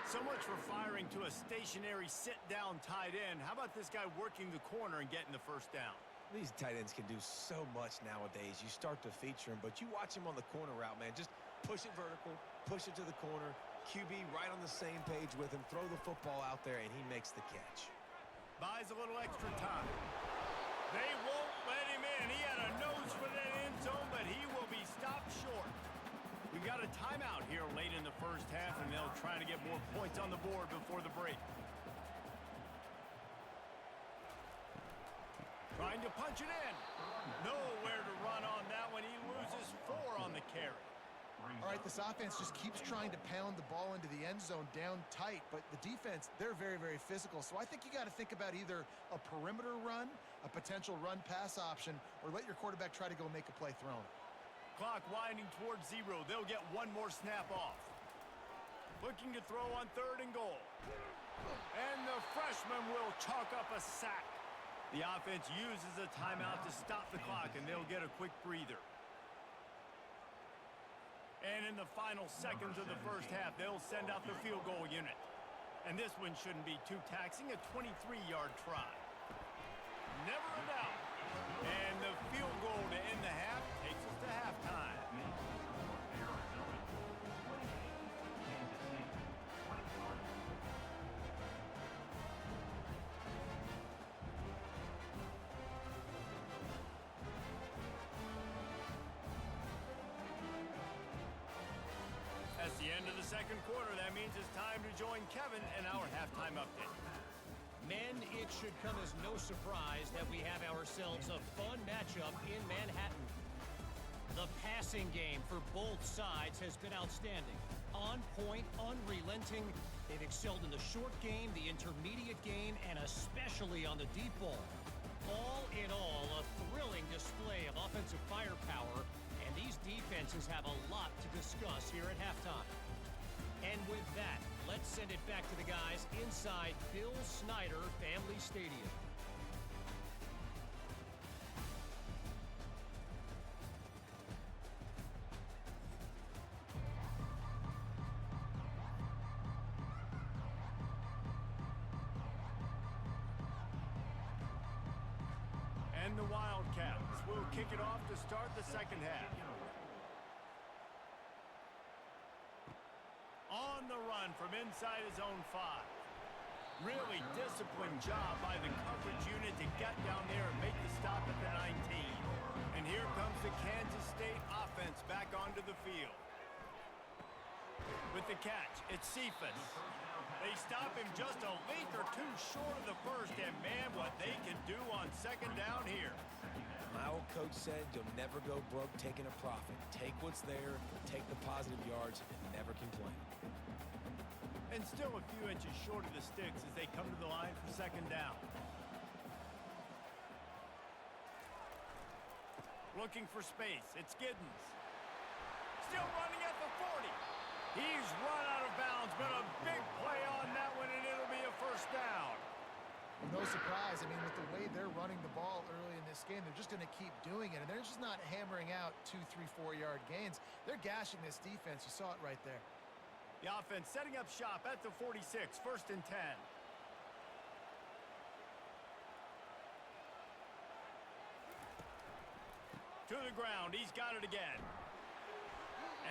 So much for firing to a stationary sit-down tight end. How about this guy working the corner and getting the first down? These tight ends can do so much nowadays. You start to feature him, but you watch him on the corner route, man. Just push it vertical, push it to the corner. QB right on the same page with him. Throw the football out there, and he makes the catch. Buys a little extra time. They won't let him in. He had a nose for that end zone, but he will be stopped short. We got a timeout here late in the first half, and they'll try to get more points on the board before the break. Trying to punch it in. Nowhere to run on that one. He loses 4 on the carry. All right, this offense just keeps trying to pound the ball into the end zone down tight, but the defense, they're very, very physical. So I think you got to think about either a perimeter run, a potential run-pass option, or let your quarterback try to go make a play thrown. Clock winding towards 0. They'll get one more snap off. Looking to throw on 3rd and goal. And the freshman will chalk up a sack. The offense uses a timeout to stop the clock, and they'll get a quick breather. And in the final seconds of the first half, they'll send out the field goal unit. And this one shouldn't be too taxing, a 23-yard try. Never a doubt. And the field goal to end the half takes us to halftime. As the end of the second quarter. That means it's time to join Kevin in our halftime update. Men, it should come as no surprise that we have ourselves a fun matchup in Manhattan. The passing game for both sides has been outstanding. On point, unrelenting. They've excelled in the short game, the intermediate game, and especially on the deep ball. All in all, a thrilling display of offensive firepower, and these defenses have a lot to discuss here at halftime. And with that, let's send it back to the guys inside Bill Snyder Family Stadium. And the Wildcats will kick it off to start the second half. On the run from inside his own 5. Really disciplined job by the coverage unit to get down there and make the stop at the 19. And here comes the Kansas State offense back onto the field. With the catch, it's Cephas. They stop him just a length or two short of the first, and man, what they can do on second down here. My old coach said you'll never go broke taking a profit. Take what's there, take the positive yards, and never complain. And still a few inches short of the sticks as they come to the line for second down. Looking for space, it's Giddens. Still running at the 40. He's run out of bounds, but a big play on that one, and it'll be a first down. No surprise. I mean, with the way they're running the ball early in this game, they're just going to keep doing it. And they're just not hammering out 2, 3, 4-yard gains. They're gashing this defense. You saw it right there. The offense setting up shop at the 46, first and 10. To the ground, he's got it again.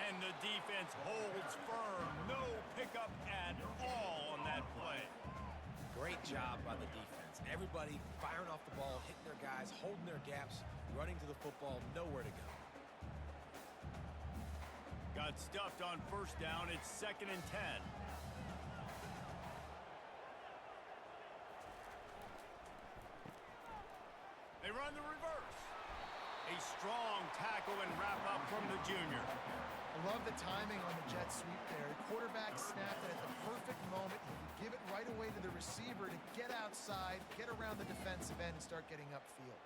And the defense holds firm. No pickup at all on that play. Great job by the defense. Everybody firing off the ball, hitting their guys, holding their gaps, running to the football, nowhere to go. Got stuffed on first down. It's second and 10. They run the reverse. A strong tackle and wrap up from the junior. I love the timing on the jet sweep there. The quarterback snapped it at the perfect moment. He could give it right away to the receiver to get outside, get around the defensive end, and start getting upfield.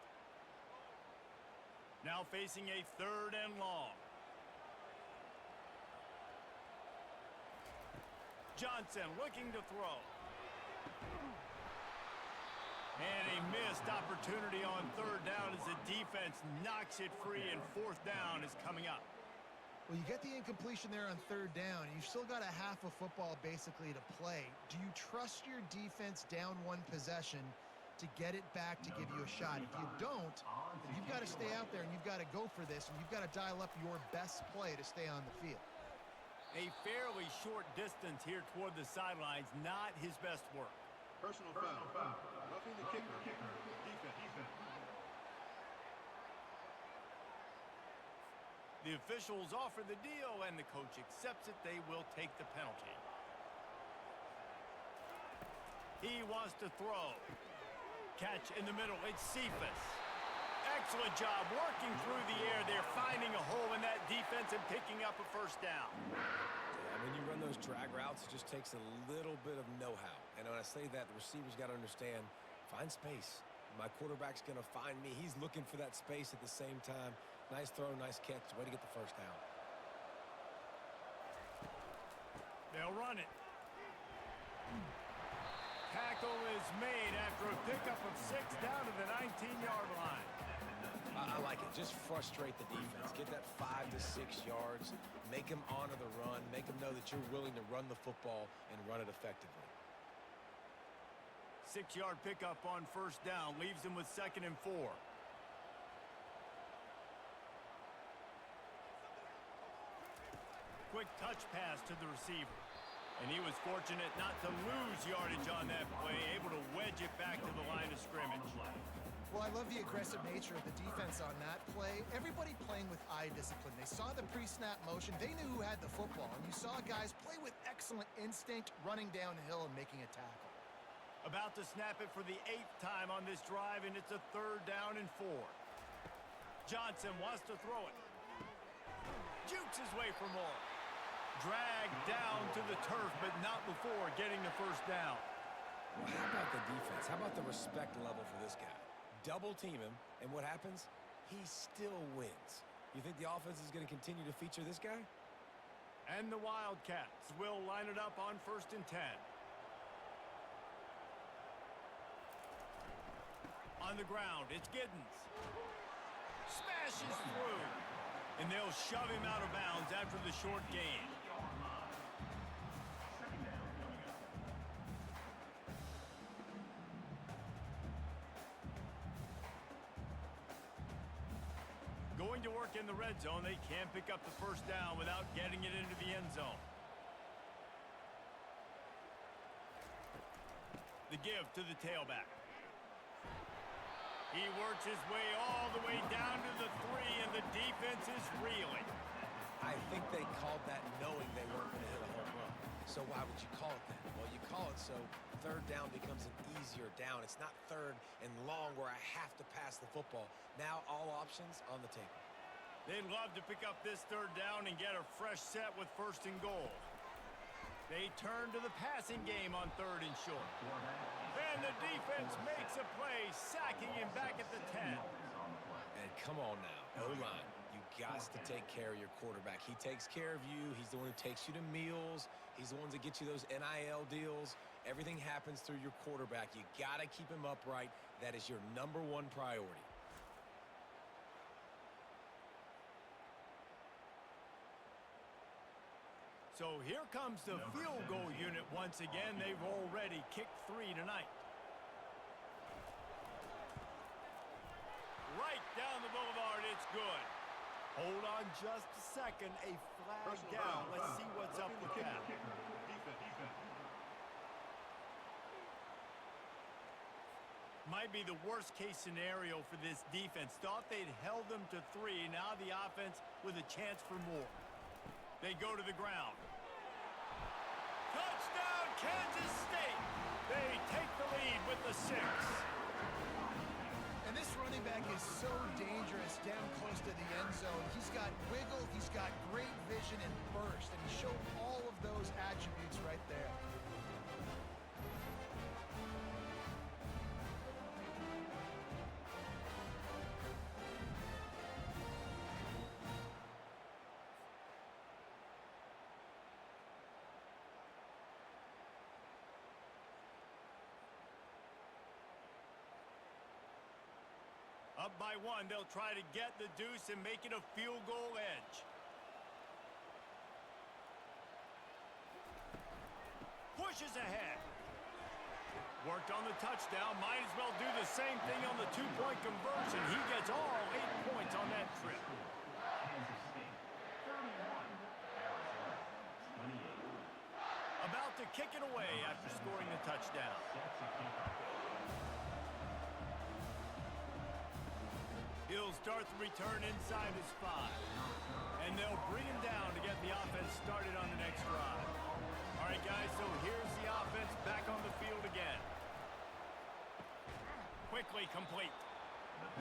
Now facing a third and long. Johnson looking to throw. And a missed opportunity on third down as the defense knocks it free, and fourth down is coming up. Well, you get the incompletion there on third down. You've still got a half of football basically to play. Do you trust your defense down one possession to get it back to give you a shot? If you don't, then you've got to stay out there and you've got to go for this, and you've got to dial up your best play to stay on the field. A fairly short distance here toward the sidelines, not his best work. Personal foul. Roughing the kicker. Defense. The officials offer the deal, and the coach accepts it. They will take the penalty. He wants to throw. Catch in the middle. It's Cephas. Excellent job working through the air. They're finding a hole in that defense and picking up a first down. Yeah, when you run those drag routes, it just takes a little bit of know-how. And when I say that, the receiver's got to understand, find space. My quarterback's going to find me. He's looking for that space at the same time. Nice throw, nice catch. Way to get the first down. They'll run it. Tackle is made after a pickup of 6 down to the 19-yard line. I like it. Just frustrate the defense. Get that 5 to 6 yards. Make them honor the run. Make them know that you're willing to run the football and run it effectively. 6-yard pickup on first down leaves them with second and 4. Quick touch pass to the receiver. And he was fortunate not to lose yardage on that play, able to wedge it back to the line of scrimmage. Well, I love the aggressive nature of the defense on that play. Everybody playing with eye discipline. They saw the pre-snap motion. They knew who had the football. And you saw guys play with excellent instinct, running downhill and making a tackle. About to snap it for the 8th time on this drive, and it's a 3rd down and 4. Johnson wants to throw it. Jukes his way for more. Dragged down to the turf, but not before getting the 1st down. Well, how about the defense? How about the respect level for this guy? Double team him, and what happens? He still wins. You think the offense is going to continue to feature this guy? And the Wildcats will line it up on 1st and 10. On the ground, it's Giddens. Smashes through. And they'll shove him out of bounds after the short gain. Going to work in the red zone, they can't pick up the 1st down without getting it into the end zone. The give to the tailback. He works his way all the way down to the 3, and the defense is reeling. I think they called that knowing they weren't going to hit a home run. So why would you call it that? Well, you call it so 3rd down becomes an easier down. It's not 3rd and long where I have to pass the football. Now all options on the table. They'd love to pick up this 3rd down and get a fresh set with 1st and goal. They turn to the passing game on 3rd and short. And the defense makes a play, sacking him back at the 10. And come on now, O-line. You got to take care of your quarterback. He takes care of you. He's the one who takes you to meals. He's the one that gets you those NIL deals. Everything happens through your quarterback. You got to keep him upright. That is your #1 priority. So here comes the field goal unit once again. They've already kicked 3 tonight. Right down the boulevard, it's good. Hold on just a second. A flag down. Let's see what's up with that. Might be the worst case scenario for this defense. Thought they'd held them to 3. Now the offense with a chance for more. They go to the ground. Touchdown, Kansas State! They take the lead with the 6. And this running back is so dangerous down close to the end zone. He's got wiggle, he's got great vision and burst, and he showed all of those attributes right there. Up by 1, they'll try to get the deuce and make it a field goal edge. Pushes ahead. Worked on the touchdown. Might as well do the same thing on the 2-point conversion. He gets all 8 points on that trip. Kansas State 31, Arizona 28. About to kick it away after scoring the touchdown. Sets a kickoff. He'll start the return inside his 5. And they'll bring him down to get the offense started on the next drive. All right, guys, so here's the offense back on the field again. Quickly complete.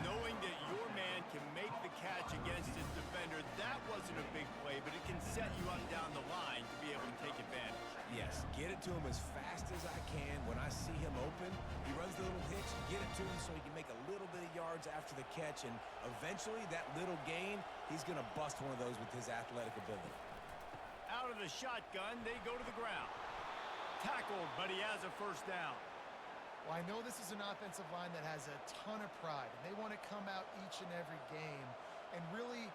Knowing that your man can make the catch against his defender, that wasn't a big play, but it can set you up down the line to be able to take advantage. Yes, get it to him as fast as I can. When I see him open, he runs the little hitch, get it to him so he can make a little bit of yards after the catch, and eventually that little gain, he's going to bust one of those with his athletic ability. Out of the shotgun, they go to the ground. Tackled, but he has a 1st down. Well, I know this is an offensive line that has a ton of pride, and they want to come out each and every game and really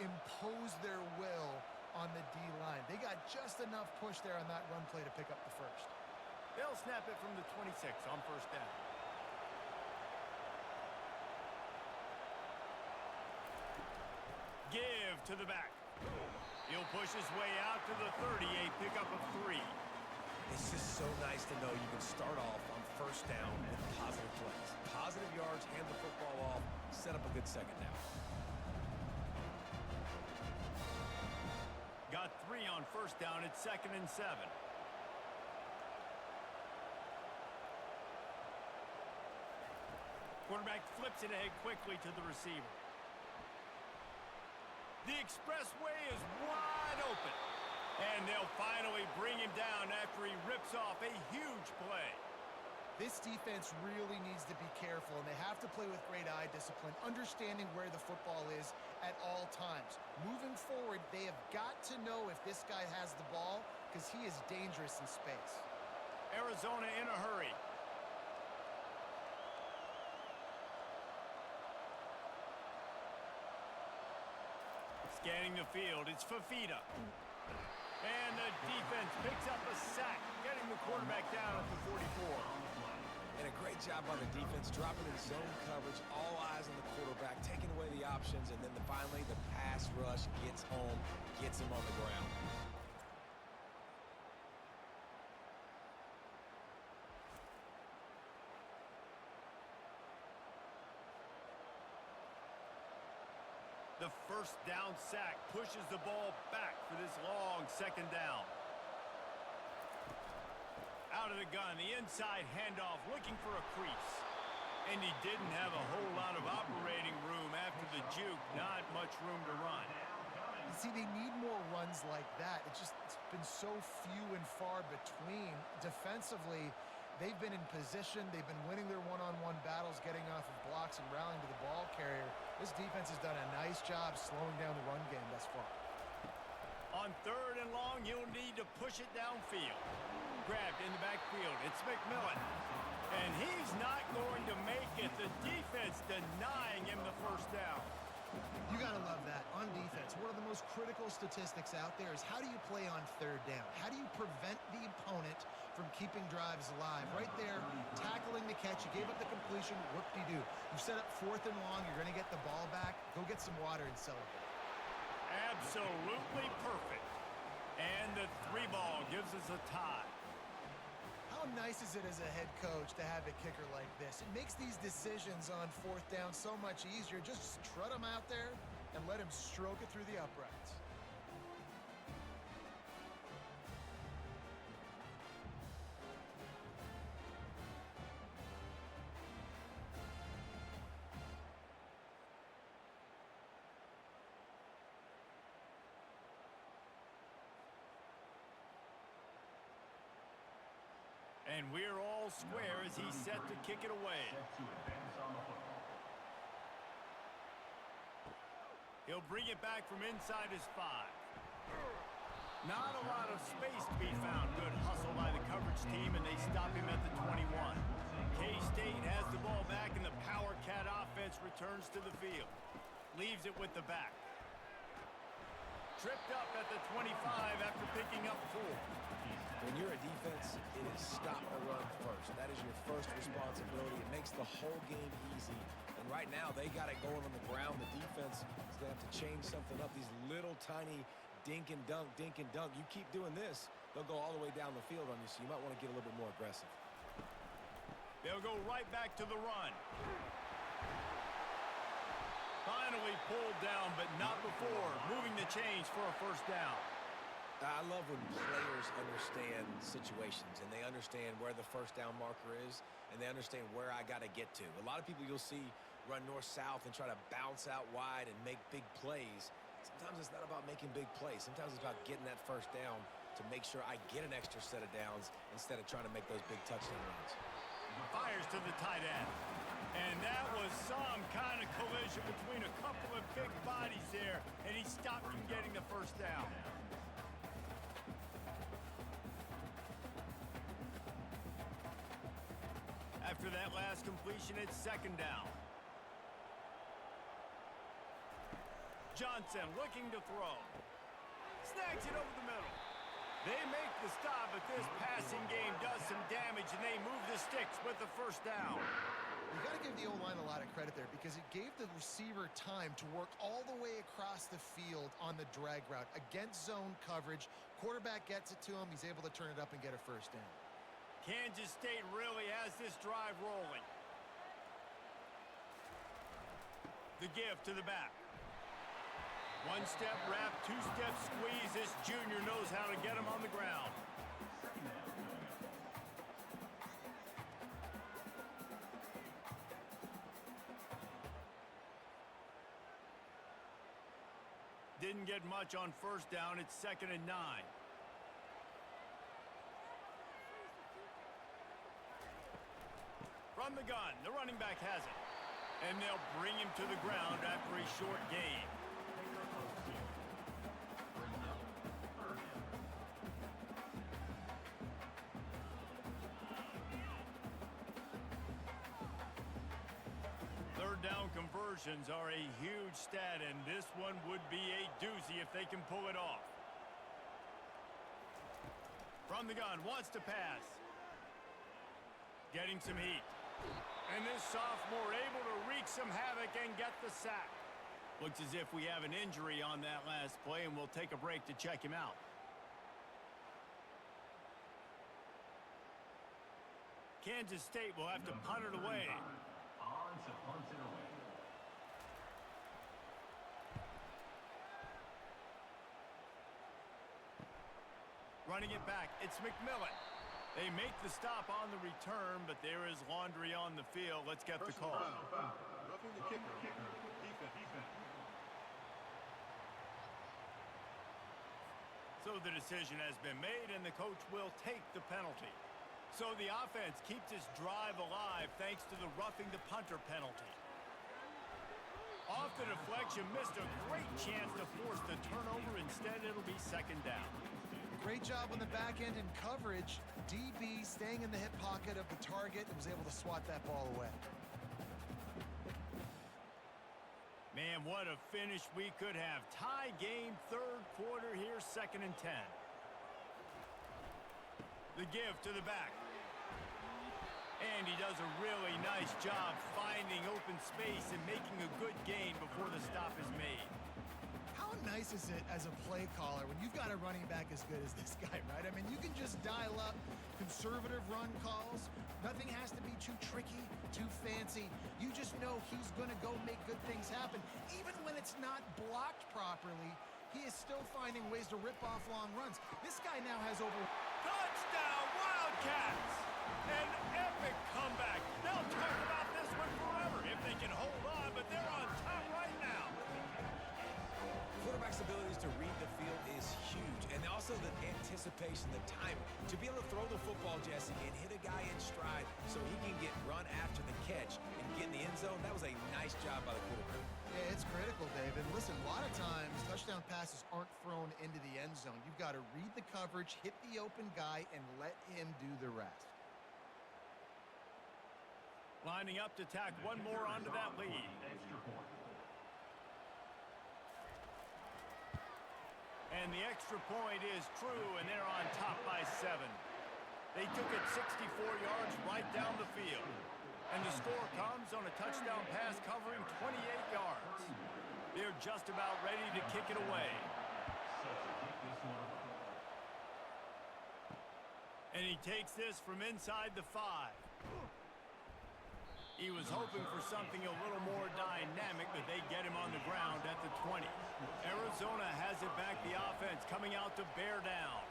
impose their will on the D-line. They got just enough push there on that run play to pick up the 1st. They'll snap it from the 26 on 1st down. Give to the back. He'll push his way out to the 38, pick up a 3. It's just so nice to know you can start off on first down with positive plays. Positive yards, hand the football off, set up a good second down. Got 3 on first down at 2nd and 7. Quarterback flips it ahead quickly to the receiver. The expressway is wide open. And they'll finally bring him down after he rips off a huge play. This defense really needs to be careful, and they have to play with great eye discipline, understanding where the football is at all times. Moving forward, they have got to know if this guy has the ball, because he is dangerous in space. Arizona in a hurry. Scanning the field, it's Fafita. And the defense picks up a sack, getting the quarterback down at the 44. And a great job by the defense, dropping in zone coverage, all eyes on the quarterback, taking away the options, and then finally the pass rush gets home, gets him on the ground. The first down sack pushes the ball back for this long second down. Out of the gun, the inside handoff, looking for a crease. And he didn't have a whole lot of operating room after the juke. Not much room to run. You see, they need more runs like that. It's been so few and far between. Defensively, they've been in position. They've been winning their one-on-one battles, getting off of blocks and rallying to the ball carrier. This defense has done a nice job slowing down the run game thus far. On 3rd and long, you'll need to push it downfield. Grabbed in the backfield. It's McMillan. And he's not going to make it. The defense denying him the first down. You got to love that. On defense, one of the most critical statistics out there is how do you play on 3rd down? How do you prevent the opponent from keeping drives alive? Right there, tackling the catch. You gave up the completion. Whoop-de-doo. You set up 4th and long. You're going to get the ball back. Go get some water and celebrate. Absolutely perfect. And the 3 ball gives us a tie. How nice is it as a head coach to have a kicker like this? It makes these decisions on 4th down so much easier. Just strut him out there and let him stroke it through the uprights. And we're all square as he's set to kick it away. He'll bring it back from inside his 5. Not a lot of space to be found. Good hustle by the coverage team, and they stop him at the 21. K-State has the ball back, and the Power Cat offense returns to the field. Leaves it with the back. Tripped up at the 25 after picking up 4. When you're a defense, it is stop the run first. That is your first responsibility. It makes the whole game easy. And right now, they got it going on the ground. The defense is going to have to change something up. These little tiny dink and dunk, dink and dunk. You keep doing this, they'll go all the way down the field on you, so you might want to get a little bit more aggressive. They'll go right back to the run. Finally pulled down, but not before. Moving the chains for a first down. I love when players understand situations and they understand where the first down marker is and they understand where I got to get to. A lot of people you'll see run north-south and try to bounce out wide and make big plays. Sometimes it's not about making big plays. Sometimes it's about getting that first down to make sure I get an extra set of downs instead of trying to make those big touchdown runs. Fires to the tight end. And that was some kind of collision between a couple of big bodies there, and he stopped from getting the first down. After that last completion, it's second down. Johnson looking to throw. Snags it over the middle. They make the stop, but this passing game does some damage, and they move the sticks with the first down. You got to give the O-line a lot of credit there because it gave the receiver time to work all the way across the field on the drag route against zone coverage. Quarterback gets it to him. He's able to turn it up and get a first down. Kansas State really has this drive rolling. The give to the back. One-step wrap, two-step squeeze. This junior knows how to get him on the ground. Didn't get much on first down. It's 2nd and 9. From the gun, the running back has it. And they'll bring him to the ground after a short gain. Third down conversions are a huge stat, and this one would be a doozy if they can pull it off. From the gun, wants to pass. Getting some heat. And this sophomore able to wreak some havoc and get the sack. Looks as if we have an injury on that last play, and we'll take a break to check him out. Kansas State will have to punt it away. On to punt it away. Running it back, it's McMillan. They make the stop on the return, but there is laundry on the field. Let's get the call. Foul. Roughing the kicker. Defense. So the decision has been made, and the coach will take the penalty. So the offense keeps its drive alive thanks to the roughing the punter penalty. Off the deflection, missed a great chance to force the turnover. Instead, it'll be 2nd down. Great job on the back end in coverage. DB staying in the hip pocket of the target and was able to swat that ball away. Man, what a finish we could have. Tie game, 3rd quarter here, 2nd and 10. The give to the back. And he does a really nice job finding open space and making a good gain before the stop is made. How nice is it as a play caller when you've got a running back as good as this guy, right? I mean, you can just dial up conservative run calls. Nothing has to be too tricky, too fancy. You just know he's going to go make good things happen. Even when it's not blocked properly, he is still finding ways to rip off long runs. This guy now has over... Touchdown, Wildcats! An epic comeback. They'll talk about this one forever if they can hold on, but they're on top right now. Quarterback's abilities to read the field is huge, and also the anticipation, the timing. To be able to throw the football, Jesse, and hit a guy in stride so he can get run after the catch and get in the end zone, that was a nice job by the quarterback. Yeah, it's critical, David. Listen, a lot of times touchdown passes aren't thrown into the end zone. You've got to read the coverage, hit the open guy, and let him do the rest. Lining up to tack one more onto that lead. Extra point. And the extra point is true, and they're on top by 7. They took it 64 yards right down the field. And the score comes on a touchdown pass covering 28 yards. They're just about ready to kick it away. And he takes this from inside the 5. He was hoping for something a little more dynamic, but they get him on the ground at the 20. Arizona has it back, the offense coming out to bear down.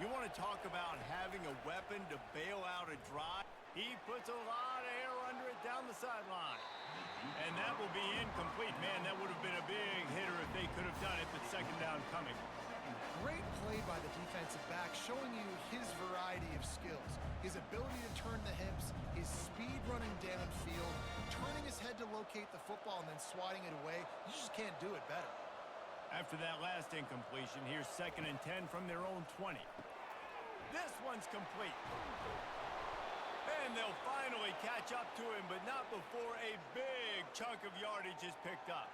You want to talk about having a weapon to bail out a drive? He puts a lot of air under it down the sideline. And that will be incomplete. Man, that would have been a big hitter if they could have done it, but 2nd down coming. Great play by the defensive back, showing you his variety of skills. His ability to turn the hips, his speed running downfield, turning his head to locate the football and then swatting it away. You just can't do it better. After that last incompletion, here's 2nd and 10 from their own 20. This one's complete. And they'll finally catch up to him, but not before a big chunk of yardage is picked up.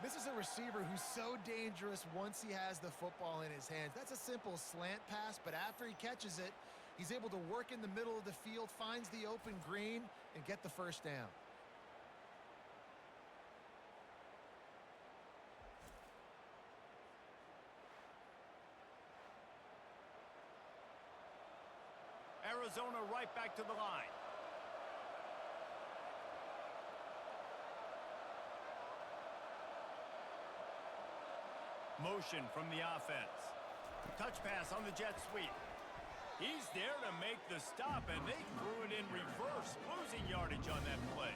This is a receiver who's so dangerous once he has the football in his hands. That's a simple slant pass, but after he catches it, He's able to work in the middle of the field, finds the open green, and get the first down. Arizona right back to the line. Motion from the offense. Touch pass on the jet sweep. He's there to make the stop, and they threw it in reverse, losing yardage on that play.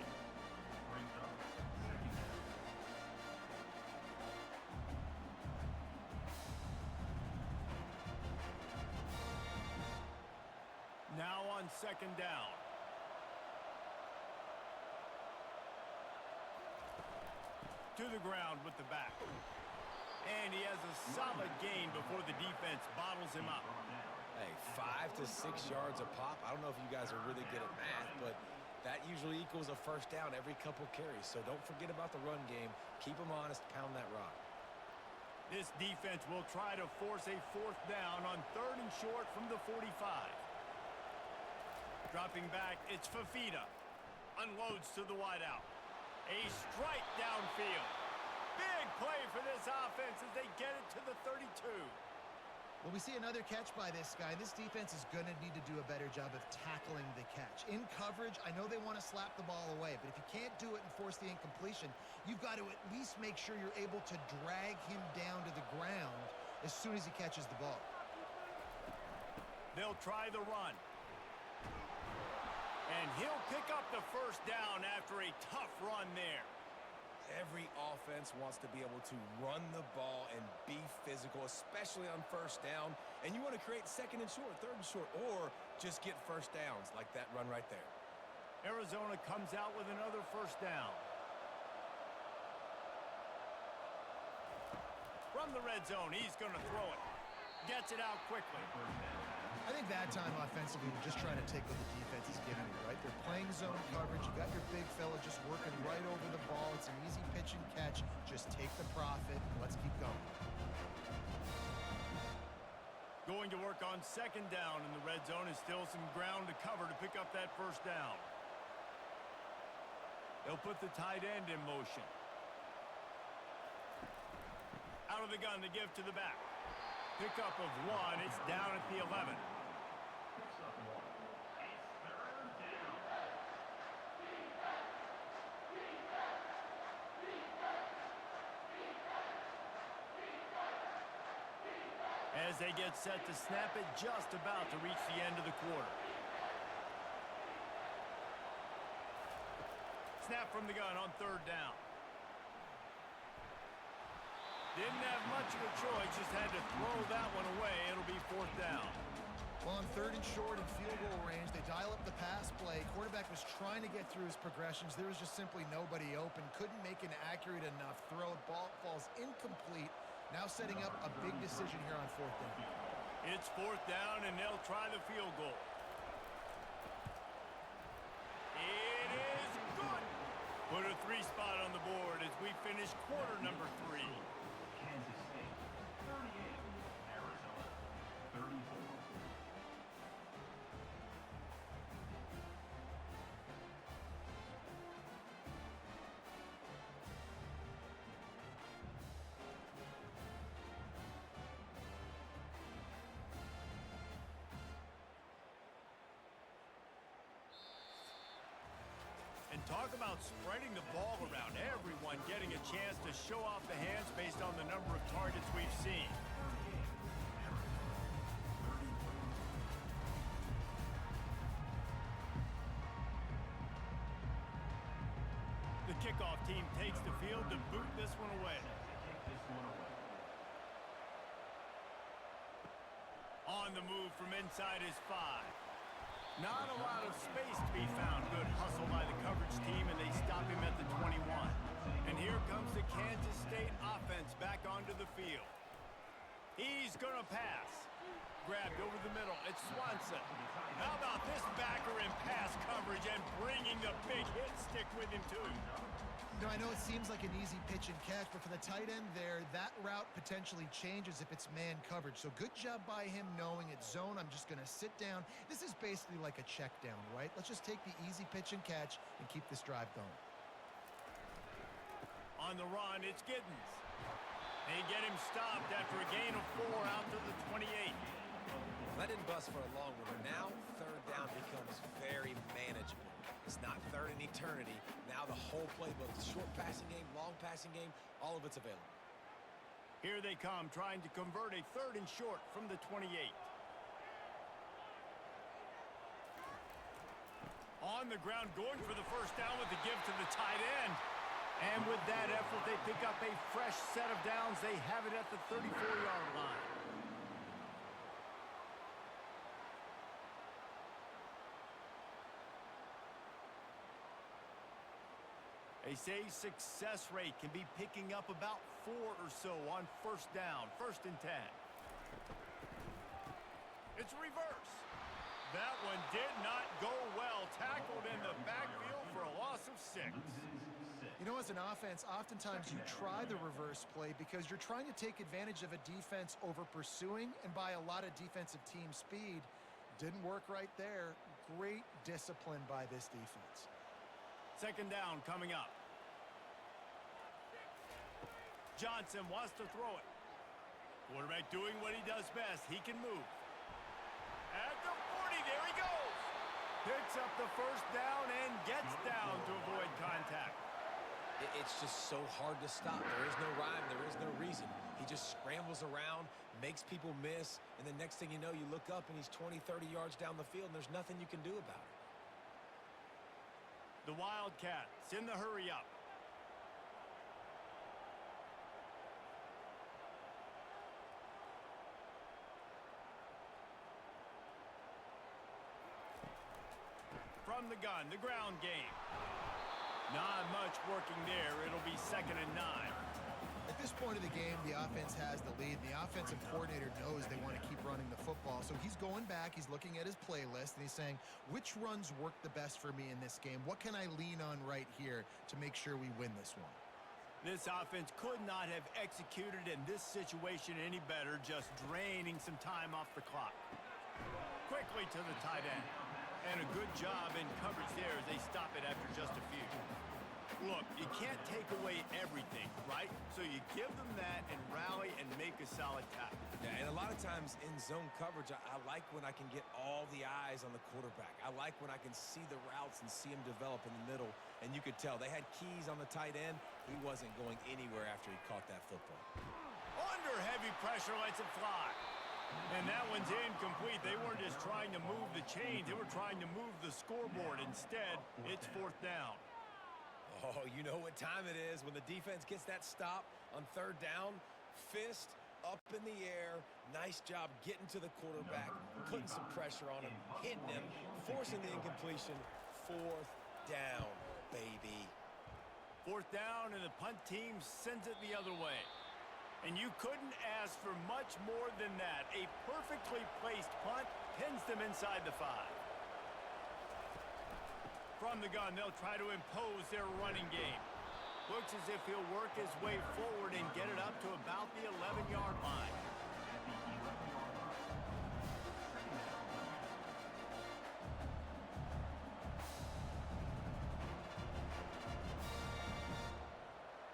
Brings up second down. Now on second down. To the ground with the back. And he has a solid gain before the defense bottles him up. Hey, 5 to 6 yards a pop. I don't know if you guys are really good at math, but that usually equals a first down every couple carries. So don't forget about the run game. Keep them honest. Pound that rock. This defense will try to force a fourth down on 3rd and short from the 45. Dropping back, it's Fafita. Unloads to the wideout. A strike downfield. Big play for this offense as they get it to the 32. Well, we see another catch by this guy. This defense is going to need to do a better job of tackling the catch. In coverage, I know they want to slap the ball away, but if you can't do it and force the incompletion, you've got to at least make sure you're able to drag him down to the ground as soon as he catches the ball. They'll try the run. And he'll pick up the first down after a tough run there. Every offense wants to be able to run the ball and be physical, especially on first down. And you want to create 2nd and short, 3rd and short, or just get first downs like that run right there. Arizona comes out with another first down. From the red zone, he's going to throw it. Gets it out quickly. I think that time offensively, we're just trying to take what the defense is giving you, right? They're playing zone coverage. You got your big fella just working right over the ball. It's an easy pitch and catch. Just take the profit and let's keep going. Going to work on 2nd down in the red zone is still some ground to cover to pick up that first down. They'll put the tight end in motion. Out of the gun to give to the back. Pickup of 1. It's down at the 11. Picks up 1. It's 3rd down. As they get set to snap it, just about to reach the end of the quarter. Snap from the gun on 3rd down. Didn't have much of a choice, just had to throw that one away. It'll be 4th down. Well, on 3rd and short and field goal range, they dial up the pass play. Quarterback was trying to get through his progressions. There was just simply nobody open. Couldn't make an accurate enough throw. Ball falls incomplete. Now setting up a big decision here on 4th down. It's 4th down, and they'll try the field goal. It is good. Put a 3 spot on the board as we finish quarter number 3. Kansas State 38, Arizona 34. And talk about spreading the ball around. Everyone getting a chance to show off the hands based on the number of targets we've seen. The kickoff team takes the field to boot this one away. On the move from inside his 5. Not a lot of space to be found. Good hustle by the coverage team, and they stop him at the 21. And here comes the Kansas State offense back onto the field. He's going to pass. Grabbed over the middle. It's Swanson. How about this backer in pass coverage and bringing the big hit stick with him, too? No, I know it seems like an easy pitch and catch, but for the tight end there, that route potentially changes if it's man coverage. So good job by him knowing it's zone. I'm just going to sit down. This is basically like a check down, right? Let's just take the easy pitch and catch and keep this drive going. On the run, it's Giddens. They get him stopped after a gain of 4 out to the 28. That didn't bust for a long one. Now, third down becomes very manageable. It's not third in eternity. Now the whole playbook, short passing game, long passing game, all of it's available. Here they come, trying to convert a 3rd and short from the 28. On the ground, going for the first down with the give to the tight end. And with that effort, they pick up a fresh set of downs. They have it at the 34-yard line. They say success rate can be picking up about 4 or so on first down, 1st and 10. It's reverse. That one did not go well. Tackled in the backfield for a loss of 6. You know, as an offense, oftentimes you try the reverse play because you're trying to take advantage of a defense over pursuing and by a lot of defensive team speed. Didn't work right there. Great discipline by this defense. 2nd down coming up. Johnson wants to throw it. Quarterback doing what he does best. He can move. At the 40, there he goes. Picks up the first down and gets down to avoid contact. It's just so hard to stop. There is no rhyme. There is no reason. He just scrambles around, makes people miss, and the next thing you know, you look up and he's 20, 30 yards down the field, and there's nothing you can do about it. The Wildcats in the hurry up. From the gun, the ground game. Not much working there. It'll be 2nd and 9. At this point of the game, the offense has the lead. The offensive coordinator knows they want to keep running the football. So he's going back, he's looking at his playlist, and he's saying, which runs work the best for me in this game? What can I lean on right here to make sure we win this one? This offense could not have executed in this situation any better, just draining some time off the clock. Quickly to the tight end. And a good job in coverage there as they stop it after just a few. Look, you can't take away everything, right? So you give them that and rally and make a solid tackle. Yeah, and a lot of times in zone coverage, I like when I can get all the eyes on the quarterback. I like when I can see the routes and see him develop in the middle. And you could tell they had keys on the tight end. He wasn't going anywhere after he caught that football. Under heavy pressure, lets it fly. And that one's incomplete. They weren't just trying to move the chains. They were trying to move the scoreboard. Instead, it's 4th down. Oh, you know what time it is when the defense gets that stop on 3rd down. Fist up in the air. Nice job getting to the quarterback, putting some pressure on him, hitting him, forcing the incompletion. 4th down, baby. 4th down, and the punt team sends it the other way. And you couldn't ask for much more than that. A perfectly placed punt pins them inside the 5. From the gun, they'll try to impose their running game. Looks as if he'll work his way forward and get it up to about the 11-yard line.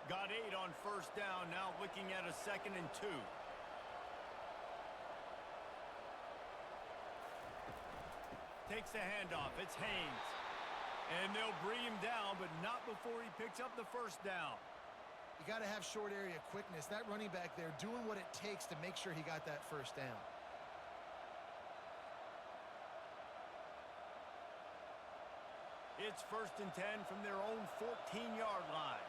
Got 8 on 1st down, now looking at a 2nd and 2. Takes the handoff, it's Haynes. And they'll bring him down, but not before he picks up the first down. You got to have short area quickness. That running back there doing what it takes to make sure he got that first down. It's 1st and 10 from their own 14-yard line.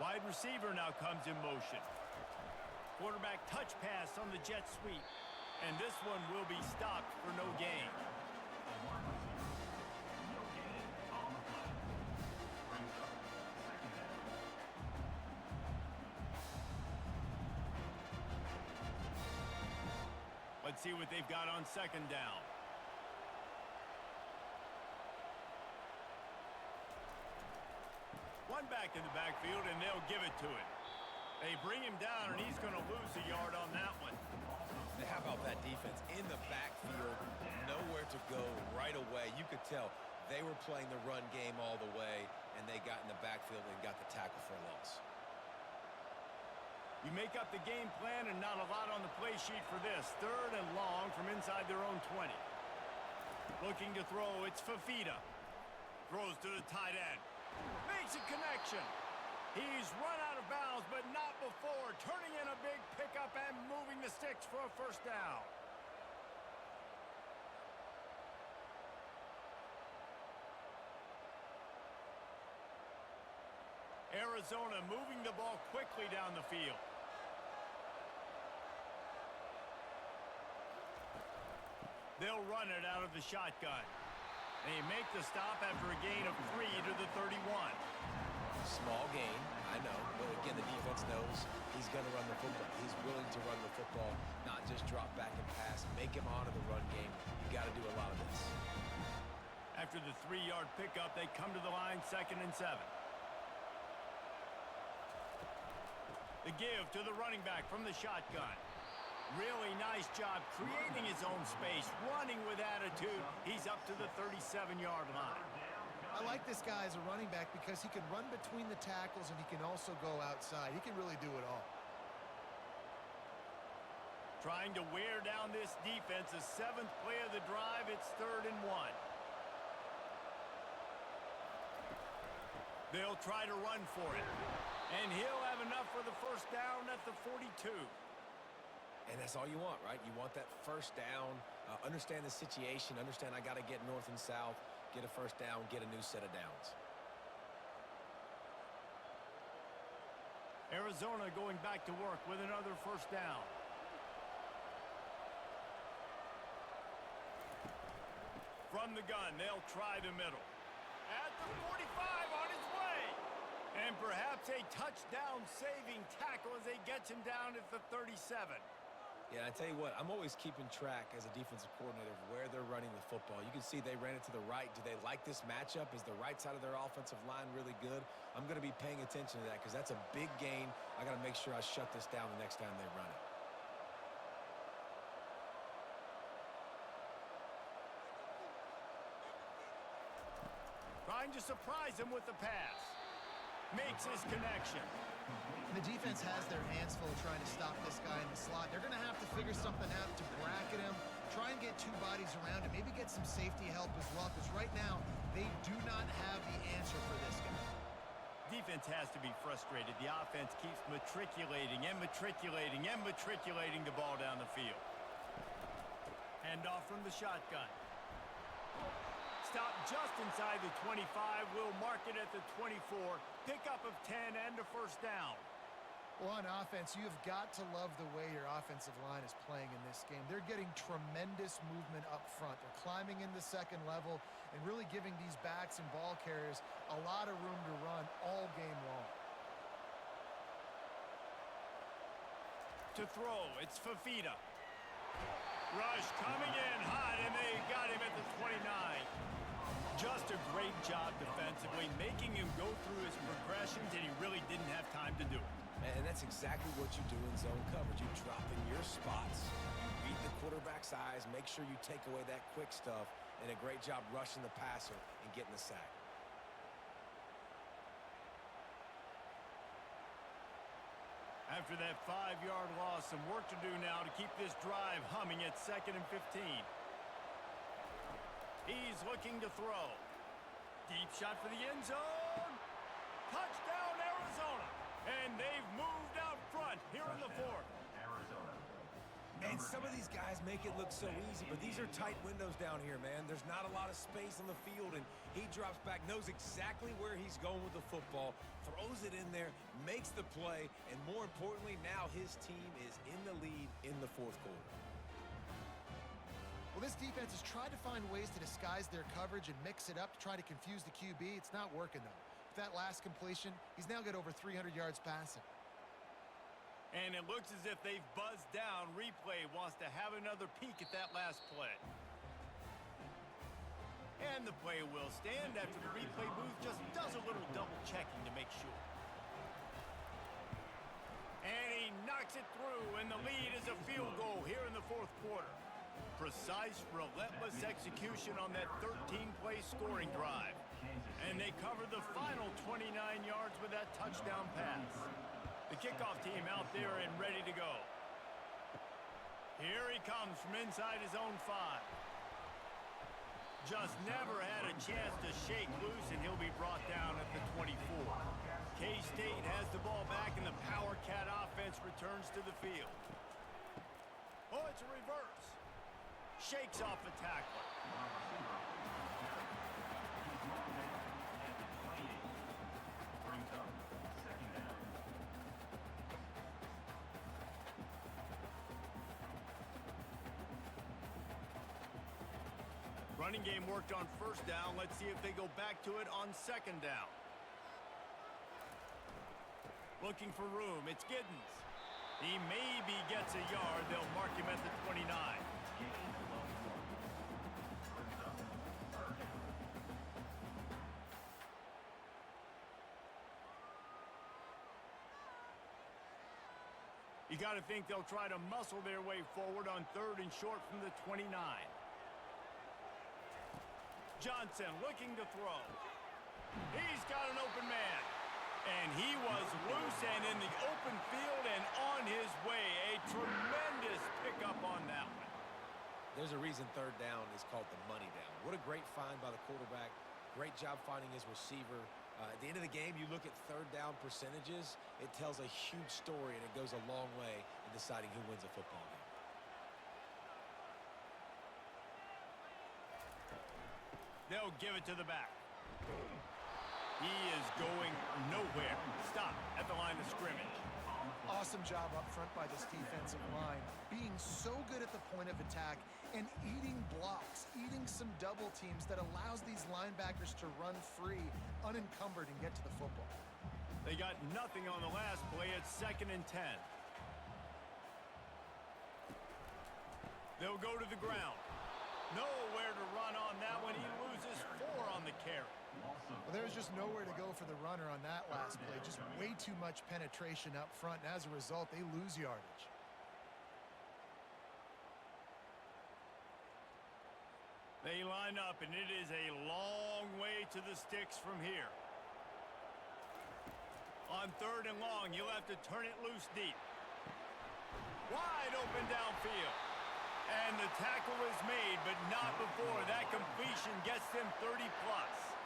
Wide receiver now comes in motion. Quarterback touch pass on the jet sweep. And this one will be stopped for no gain. Let's see what they've got on 2nd down. one back in the backfield, and they'll give it to him. They bring him down, and he's going to lose a yard on that one. And how about that defense in the backfield, nowhere to go right away. You could tell they were playing the run game all the way, and they got in the backfield and got the tackle for a loss. You make up the game plan and not a lot on the play sheet for this. 3rd and long from inside their own 20. Looking to throw, it's Fafita. Throws to the tight end. Makes a connection. He's run out of bounds, but not before. Turning in a big pickup and moving the sticks for a first down. Arizona moving the ball quickly down the field. They'll run it out of the shotgun. They make the stop after a gain of 3 to the 31. Small gain, I know, but again, the defense knows he's going to run the football. He's willing to run the football, not just drop back and pass, make him honor the run game. You got to do a lot of this. After the 3-yard pickup, they come to the line, 2nd and 7. The give to the running back from the shotgun. Really nice job creating his own space, running with attitude. He's up to the 37-yard line. I like this guy as a running back because he can run between the tackles and he can also go outside. He can really do it all. Trying to wear down this defense, the 7th play of the drive. It's 3rd and 1. They'll try to run for it. And he'll have enough for the first down at the 42. And that's all you want, right? You want that first down, understand the situation, understand I got to get north and south, get a first down, get a new set of downs. Arizona going back to work with another first down. From the gun, they'll try the middle. At the 45 on his way. And perhaps a touchdown-saving tackle as they get him down at the 37. Yeah, I tell you what, I'm always keeping track as a defensive coordinator of where they're running the football. You can see they ran it to the right. Do they like this matchup? Is the right side of their offensive line really good? I'm going to be paying attention to that because that's a big gain. I got to make sure I shut this down the next time they run it. Trying to surprise him with the pass. Makes his connection. The defense has their hands full trying to stop this guy in the slot. They're going to have to figure something out to bracket him, try and get 2 bodies around him, maybe get some safety help as well, because right now they do not have the answer for this guy. Defense has to be frustrated. The offense keeps matriculating and matriculating and matriculating the ball down the field. Hand off from the shotgun. Stop just inside the 25. We'll mark it at the 24. Pickup of 10 and a first down. Well, on offense, you've got to love the way your offensive line is playing in this game. They're getting tremendous movement up front. They're climbing in the second level and really giving these backs and ball carriers a lot of room to run all game long. To throw, it's Fafita. Rush coming in hot, and they got him at the 29. Just a great job defensively, making him go through his progressions, and he really didn't have time to do it. And that's exactly what you do in zone coverage. You drop in your spots, you read the quarterback's eyes, make sure you take away that quick stuff, and a great job rushing the passer and getting the sack. After that 5-yard loss, some work to do now to keep this drive humming at 2nd and 15. He's looking to throw. Deep shot for the end zone. Touchdown, Arizona. And they've moved out front here in the 4th. Arizona. And some of these guys make it look so easy, but these are tight windows down here, man. There's not a lot of space on the field, and he drops back, knows exactly where he's going with the football, throws it in there, makes the play, and more importantly, now his team is in the lead in the 4th quarter. Well, this defense has tried to find ways to disguise their coverage and mix it up to try to confuse the QB. It's not working, though. With that last completion, he's now got over 300 yards passing. And it looks as if they've buzzed down. Replay wants to have another peek at that last play. And the play will stand after the replay booth just does a little double check. checking to make sure. And he knocks it through, and the lead is a field goal here in the fourth quarter. Precise, relentless execution on that 13-play scoring drive. And they cover the final 29 yards with that touchdown pass. The kickoff team out there and ready to go. Here he comes from inside his own 5. Just never had a chance to shake loose, and he'll be brought down at the 24. K-State has the ball back, and the Power Cat offense returns to the field. Oh, it's a reverse. Shakes off the tackler. Brings up second down. Running game worked on first down. Let's see if they go back to it on second down. Looking for room. It's Giddens. He maybe gets a yard. They'll mark him at the 29. You got to think they'll try to muscle their way forward on third and short from the 29. Johnson looking to throw. He's got an open man. And he was loose and in the open field and on his way. A tremendous pickup on that one. There's a reason third down is called the money down. What a great find by the quarterback. Great job finding his receiver. At the end of the game, you look at third down percentages. It tells a huge story, and it goes a long way in deciding who wins a football game. They'll give it to the back. He is going nowhere. Stop at the line of scrimmage. Awesome job up front by this defensive line. Being so good at the point of attack and eating blocks, eating some double teams that allows these linebackers to run free, unencumbered, and get to the football. They got nothing on the last play. It's 2nd and 10. They'll go to the ground. Nowhere to run on that one. He loses 4 on the carry. Well, there's just nowhere to go for the runner on that last play. Just way too much penetration up front, and as a result, they lose yardage. They line up, and it is a long way to the sticks from here. On third and long, you'll have to turn it loose deep. Wide open downfield. And the tackle is made, but not before. That completion gets them 30-plus.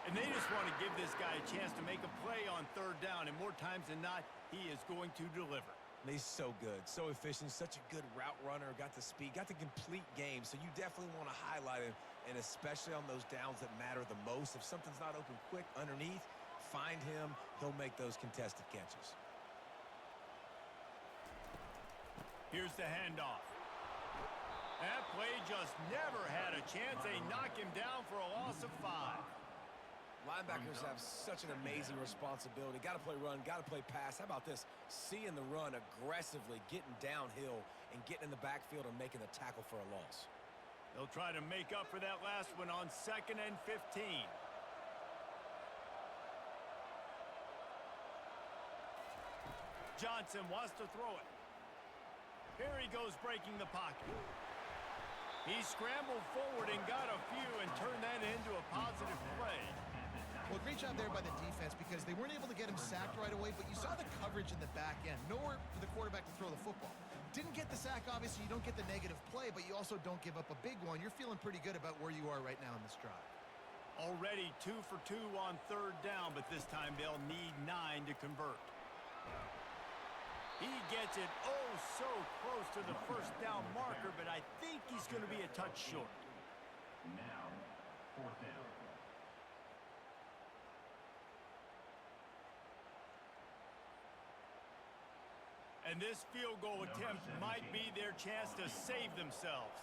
And they just want to give this guy a chance to make a play on third down, and more times than not, he is going to deliver. He's so good, so efficient, such a good route runner, got the speed, got the complete game, so you definitely want to highlight him, and especially on those downs that matter the most. If something's not open quick underneath, find him, he'll make those contested catches. Here's the handoff. That play just never had a chance. They knock him down for a loss of 5. Linebackers have such an amazing responsibility. Got to play run, got to play pass. How about this? Seeing the run aggressively, getting downhill, and getting in the backfield and making the tackle for a loss. They'll try to make up for that last one on 2nd and 15. Johnson wants to throw it. Here he goes breaking the pocket. He scrambled forward and got a few and turned that into a positive play. Well, great job there by the defense because they weren't able to get him sacked right away, but you saw the coverage in the back end. Nowhere for the quarterback to throw the football. Didn't get the sack, obviously. You don't get the negative play, but you also don't give up a big one. You're feeling pretty good about where you are right now in this drive. Already 2 for 2 on third down, but this time they'll need 9 to convert. He gets it oh so close to the first down marker, but I think he's going to be a touch short. Now, 4th down. And this field goal attempt might be their chance to save themselves.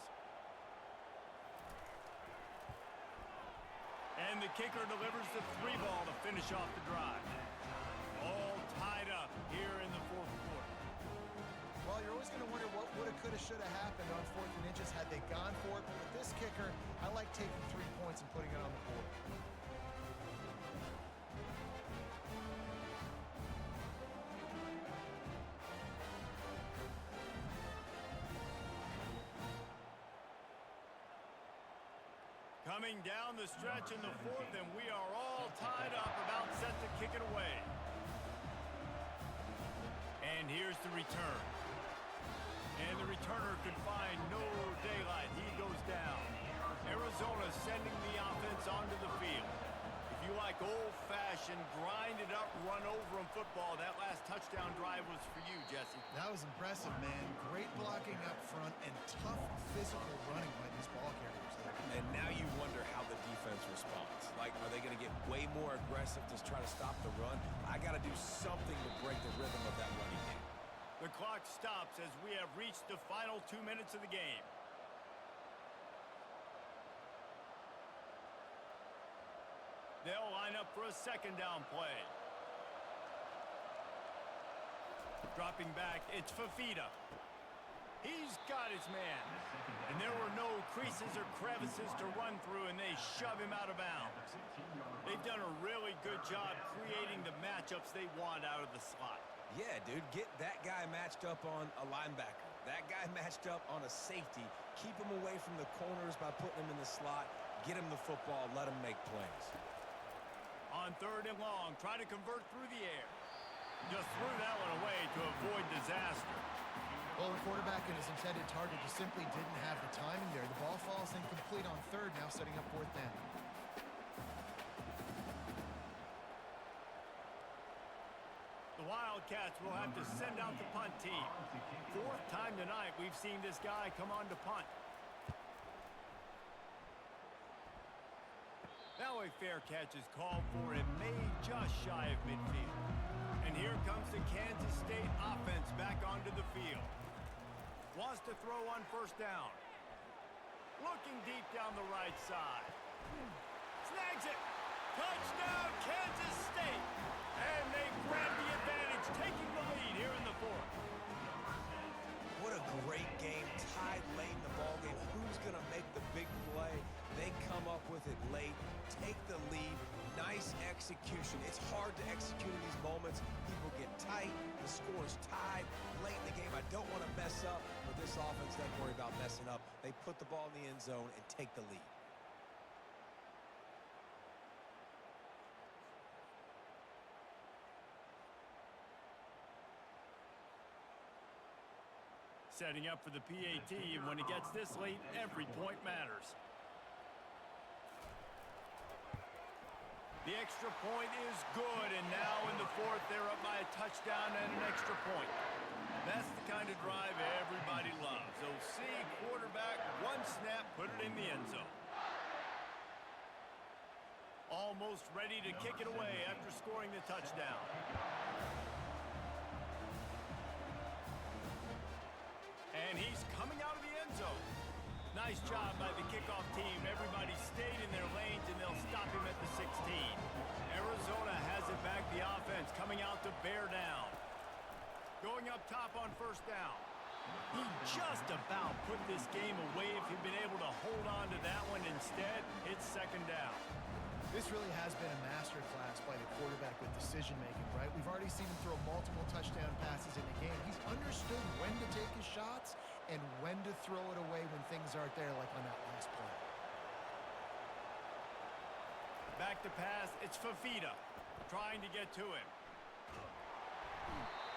And the kicker delivers the 3 ball to finish off the drive. All tied up here in the fourth quarter. Well, you're always going to wonder what woulda, coulda, shoulda happened on 4th and inches had they gone for it. But with this kicker, I like taking 3 points and putting it on the board. Coming down the stretch in the fourth, and we are all tied up, about set to kick it away. And here's the return. And the returner could find no daylight. He goes down. Arizona sending the offense onto the field. If you like old-fashioned, grind-it-up, run-over-'em football, that last touchdown drive was for you, Jesse. That was impressive, man. Great blocking up front and tough physical running by these ball carriers there. And now you wonder how the defense responds. Like, are they going to get way more aggressive to try to stop the run? I got to do something to break the rhythm of that running game. The clock stops as we have reached the final 2 minutes of the game. They'll line up for a second down play. Dropping back, it's Fafita. He's got his man. And there were no creases or crevices to run through, and they shove him out of bounds. They've done a really good job creating the matchups they want out of the slot. Yeah, dude, get that guy matched up on a linebacker. That guy matched up on a safety. Keep him away from the corners by putting him in the slot. Get him the football, let him make plays. On third and long, try to convert through the air. Just threw that one away to avoid disaster. Well, the quarterback and his intended target just simply didn't have the timing there. The ball falls incomplete on third, now setting up fourth down. The Wildcats will have to send out the punt team. Fourth time tonight we've seen this guy come on to punt. Now a fair catch is called for and made just shy of midfield. And here comes the Kansas State offense back onto the field. Wants to throw on first down. Looking deep down the right side. Snags it. Touchdown, Kansas State. And they grab the advantage, taking the lead here in the fourth. What a great game, tied late in the ball game. Who's going to make the big play? They come up with it late, take the lead. Nice execution. It's hard to execute in these moments. People get tight. The score is tied late in the game. I don't want to mess up, but this offense doesn't worry about messing up. They put the ball in the end zone and take the lead. Setting up for the PAT, and when it gets this late, every point matters. The extra point is good, and now in the fourth, they're up by a touchdown and an extra point. That's the kind of drive everybody loves. OC, quarterback, one snap, put it in the end zone. Almost ready to kick it away after scoring the touchdown. And he's coming out of the end zone. Nice job by the kickoff team. Everybody stayed in their lanes, and they'll stop him at the 16. Arizona has it back, the offense coming out to bear down. Going up top on first down. He just about put this game away if he'd been able to hold on to that one. Instead, it's second down. This really has been a masterclass by the quarterback with decision-making, right? We've already seen him throw multiple touchdown passes in the game. He's understood when to take his shots and when to throw it away when things aren't there, like on that last play. Back to pass, it's Fafita trying to get to him.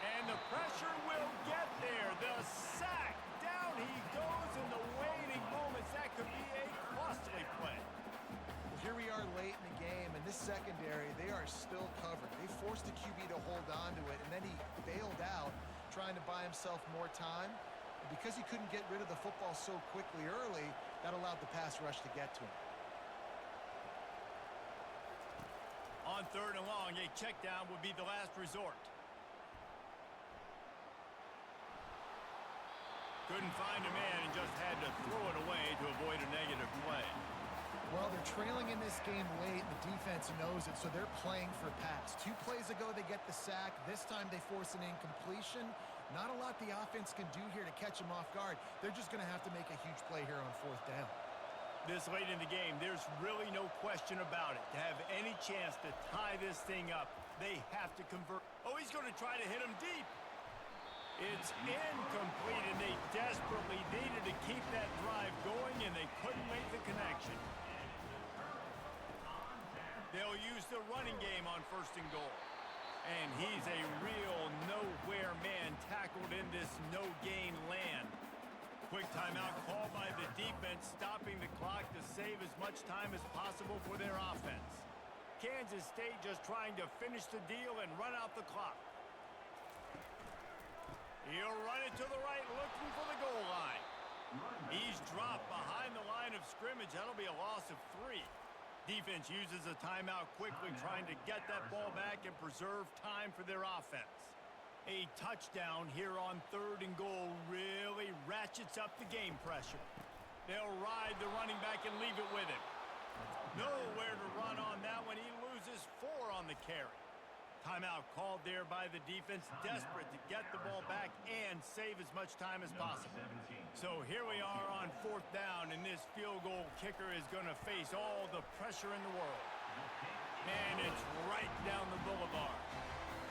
And the pressure will get there. The sack. Down he goes in the waiting moments. That could be a costly play. Here we are late in the game, and this secondary, they are still covered. They forced the QB to hold on to it, and then he bailed out, trying to buy himself more time. And because he couldn't get rid of the football so quickly early, that allowed the pass rush to get to him. On third and long, a check down would be the last resort. Couldn't find a man and just had to throw it away to avoid a negative play. Well, they're trailing in this game late, and the defense knows it, so they're playing for pass. 2 plays ago, they get the sack. This time, they force an incompletion. Not a lot the offense can do here to catch them off guard. They're just going to have to make a huge play here on fourth down. This late in the game, there's really no question about it. To have any chance to tie this thing up, they have to convert. Oh, he's going to try to hit him deep. It's incomplete, and they desperately needed to keep that drive going, and they couldn't make the connection. They'll use the running game on 1st and goal. And he's a real nowhere man tackled in this no-gain land. Quick timeout called by the defense, stopping the clock to save as much time as possible for their offense. Kansas State just trying to finish the deal and run out the clock. He'll run it to the right, looking for the goal line. He's dropped behind the line of scrimmage. That'll be a loss of 3. Defense uses a timeout quickly, trying to get that ball back and preserve time for their offense. A touchdown here on 3rd and goal really ratchets up the game pressure. They'll ride the running back and leave it with him. Nowhere to run on that one. He loses 4 on the carry. Timeout called there by the defense, desperate to get the ball back and save as much time as possible. So here we are on 4th down, and this field goal kicker is going to face all the pressure in the world. And it's right down the boulevard.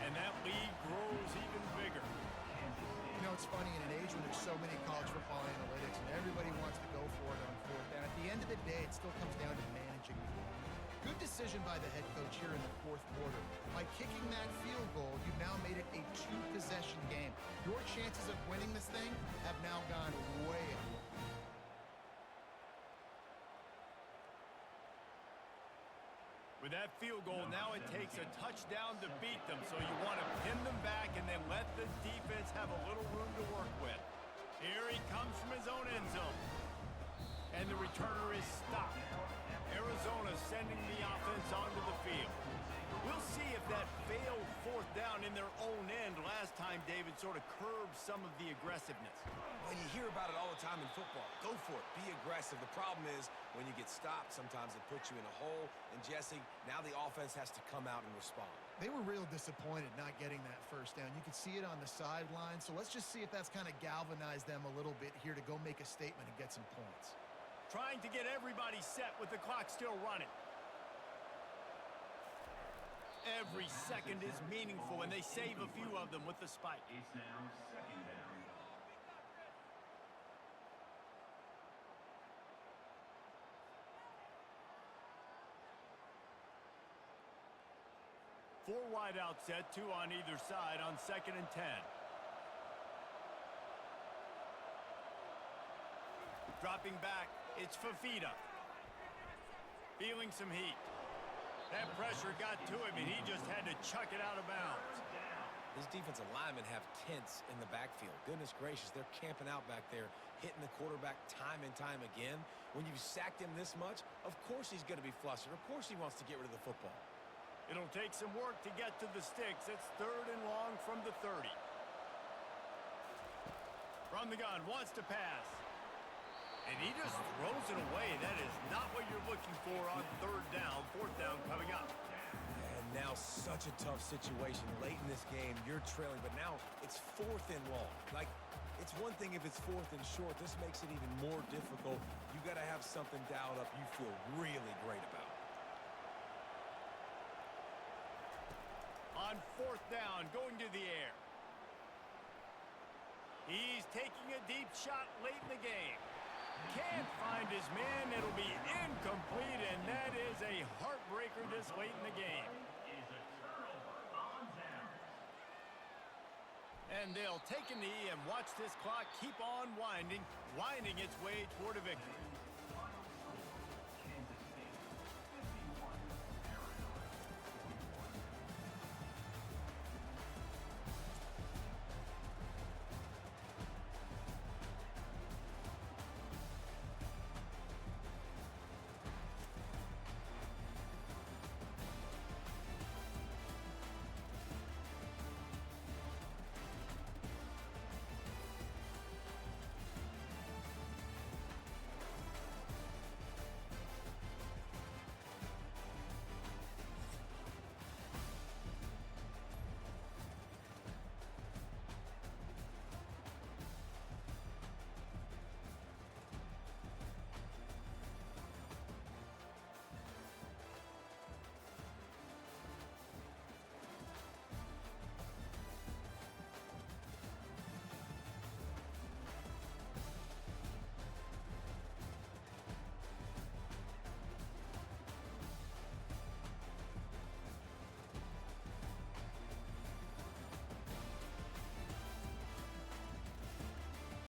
And that lead grows even bigger. You know, it's funny, in an age when there's so many college football analytics and everybody wants to go for it on 4th down, at the end of the day, it still comes down to managing the game. Good decision by the head coach here in the 4th quarter. By kicking that field goal, you've now made it a 2-possession game. Your chances of winning this thing have now gone way up. With that field goal, now it takes a touchdown to beat them, so you want to pin them back and then let the defense have a little room to work with. Here he comes from his own end zone. And the returner is stopped. Arizona sending the offense onto the field. We'll see if that failed 4th down in their own end last time, David, sort of curbed some of the aggressiveness. Well, you hear about it all the time in football. Go for it. Be aggressive. The problem is when you get stopped, sometimes it puts you in a hole. And, Jesse, now the offense has to come out and respond. They were real disappointed not getting that 1st down. You could see it on the sideline. So let's just see if that's kind of galvanized them a little bit here to go make a statement and get some points. Trying to get everybody set with the clock still running. Every second is meaningful, and they save a few of them with the spike. It's now 2nd down. Four wide out set, 2 on either side on 2nd and 10. Dropping back, it's Fafita. Feeling some heat. That pressure got to him, and he just had to chuck it out of bounds. These defensive linemen have tents in the backfield. Goodness gracious, they're camping out back there, hitting the quarterback time and time again. When you've sacked him this much, of course he's going to be flustered. Of course he wants to get rid of the football. It'll take some work to get to the sticks. It's 3rd and long from the 30. From the gun, wants to pass. And he just throws it away. That is not what you're looking for on 3rd down. 4th down coming up. And now such a tough situation. Late in this game, you're trailing, but now it's 4th and long. Like, it's one thing if it's 4th and short. This makes it even more difficult. You got to have something dialed up you feel really great about. On 4th down, going to the air. He's taking a deep shot late in the game. Can't find his man. It'll be incomplete, and that is a heartbreaker this late in the game. And they'll take a knee and watch this clock keep on winding its way toward a victory.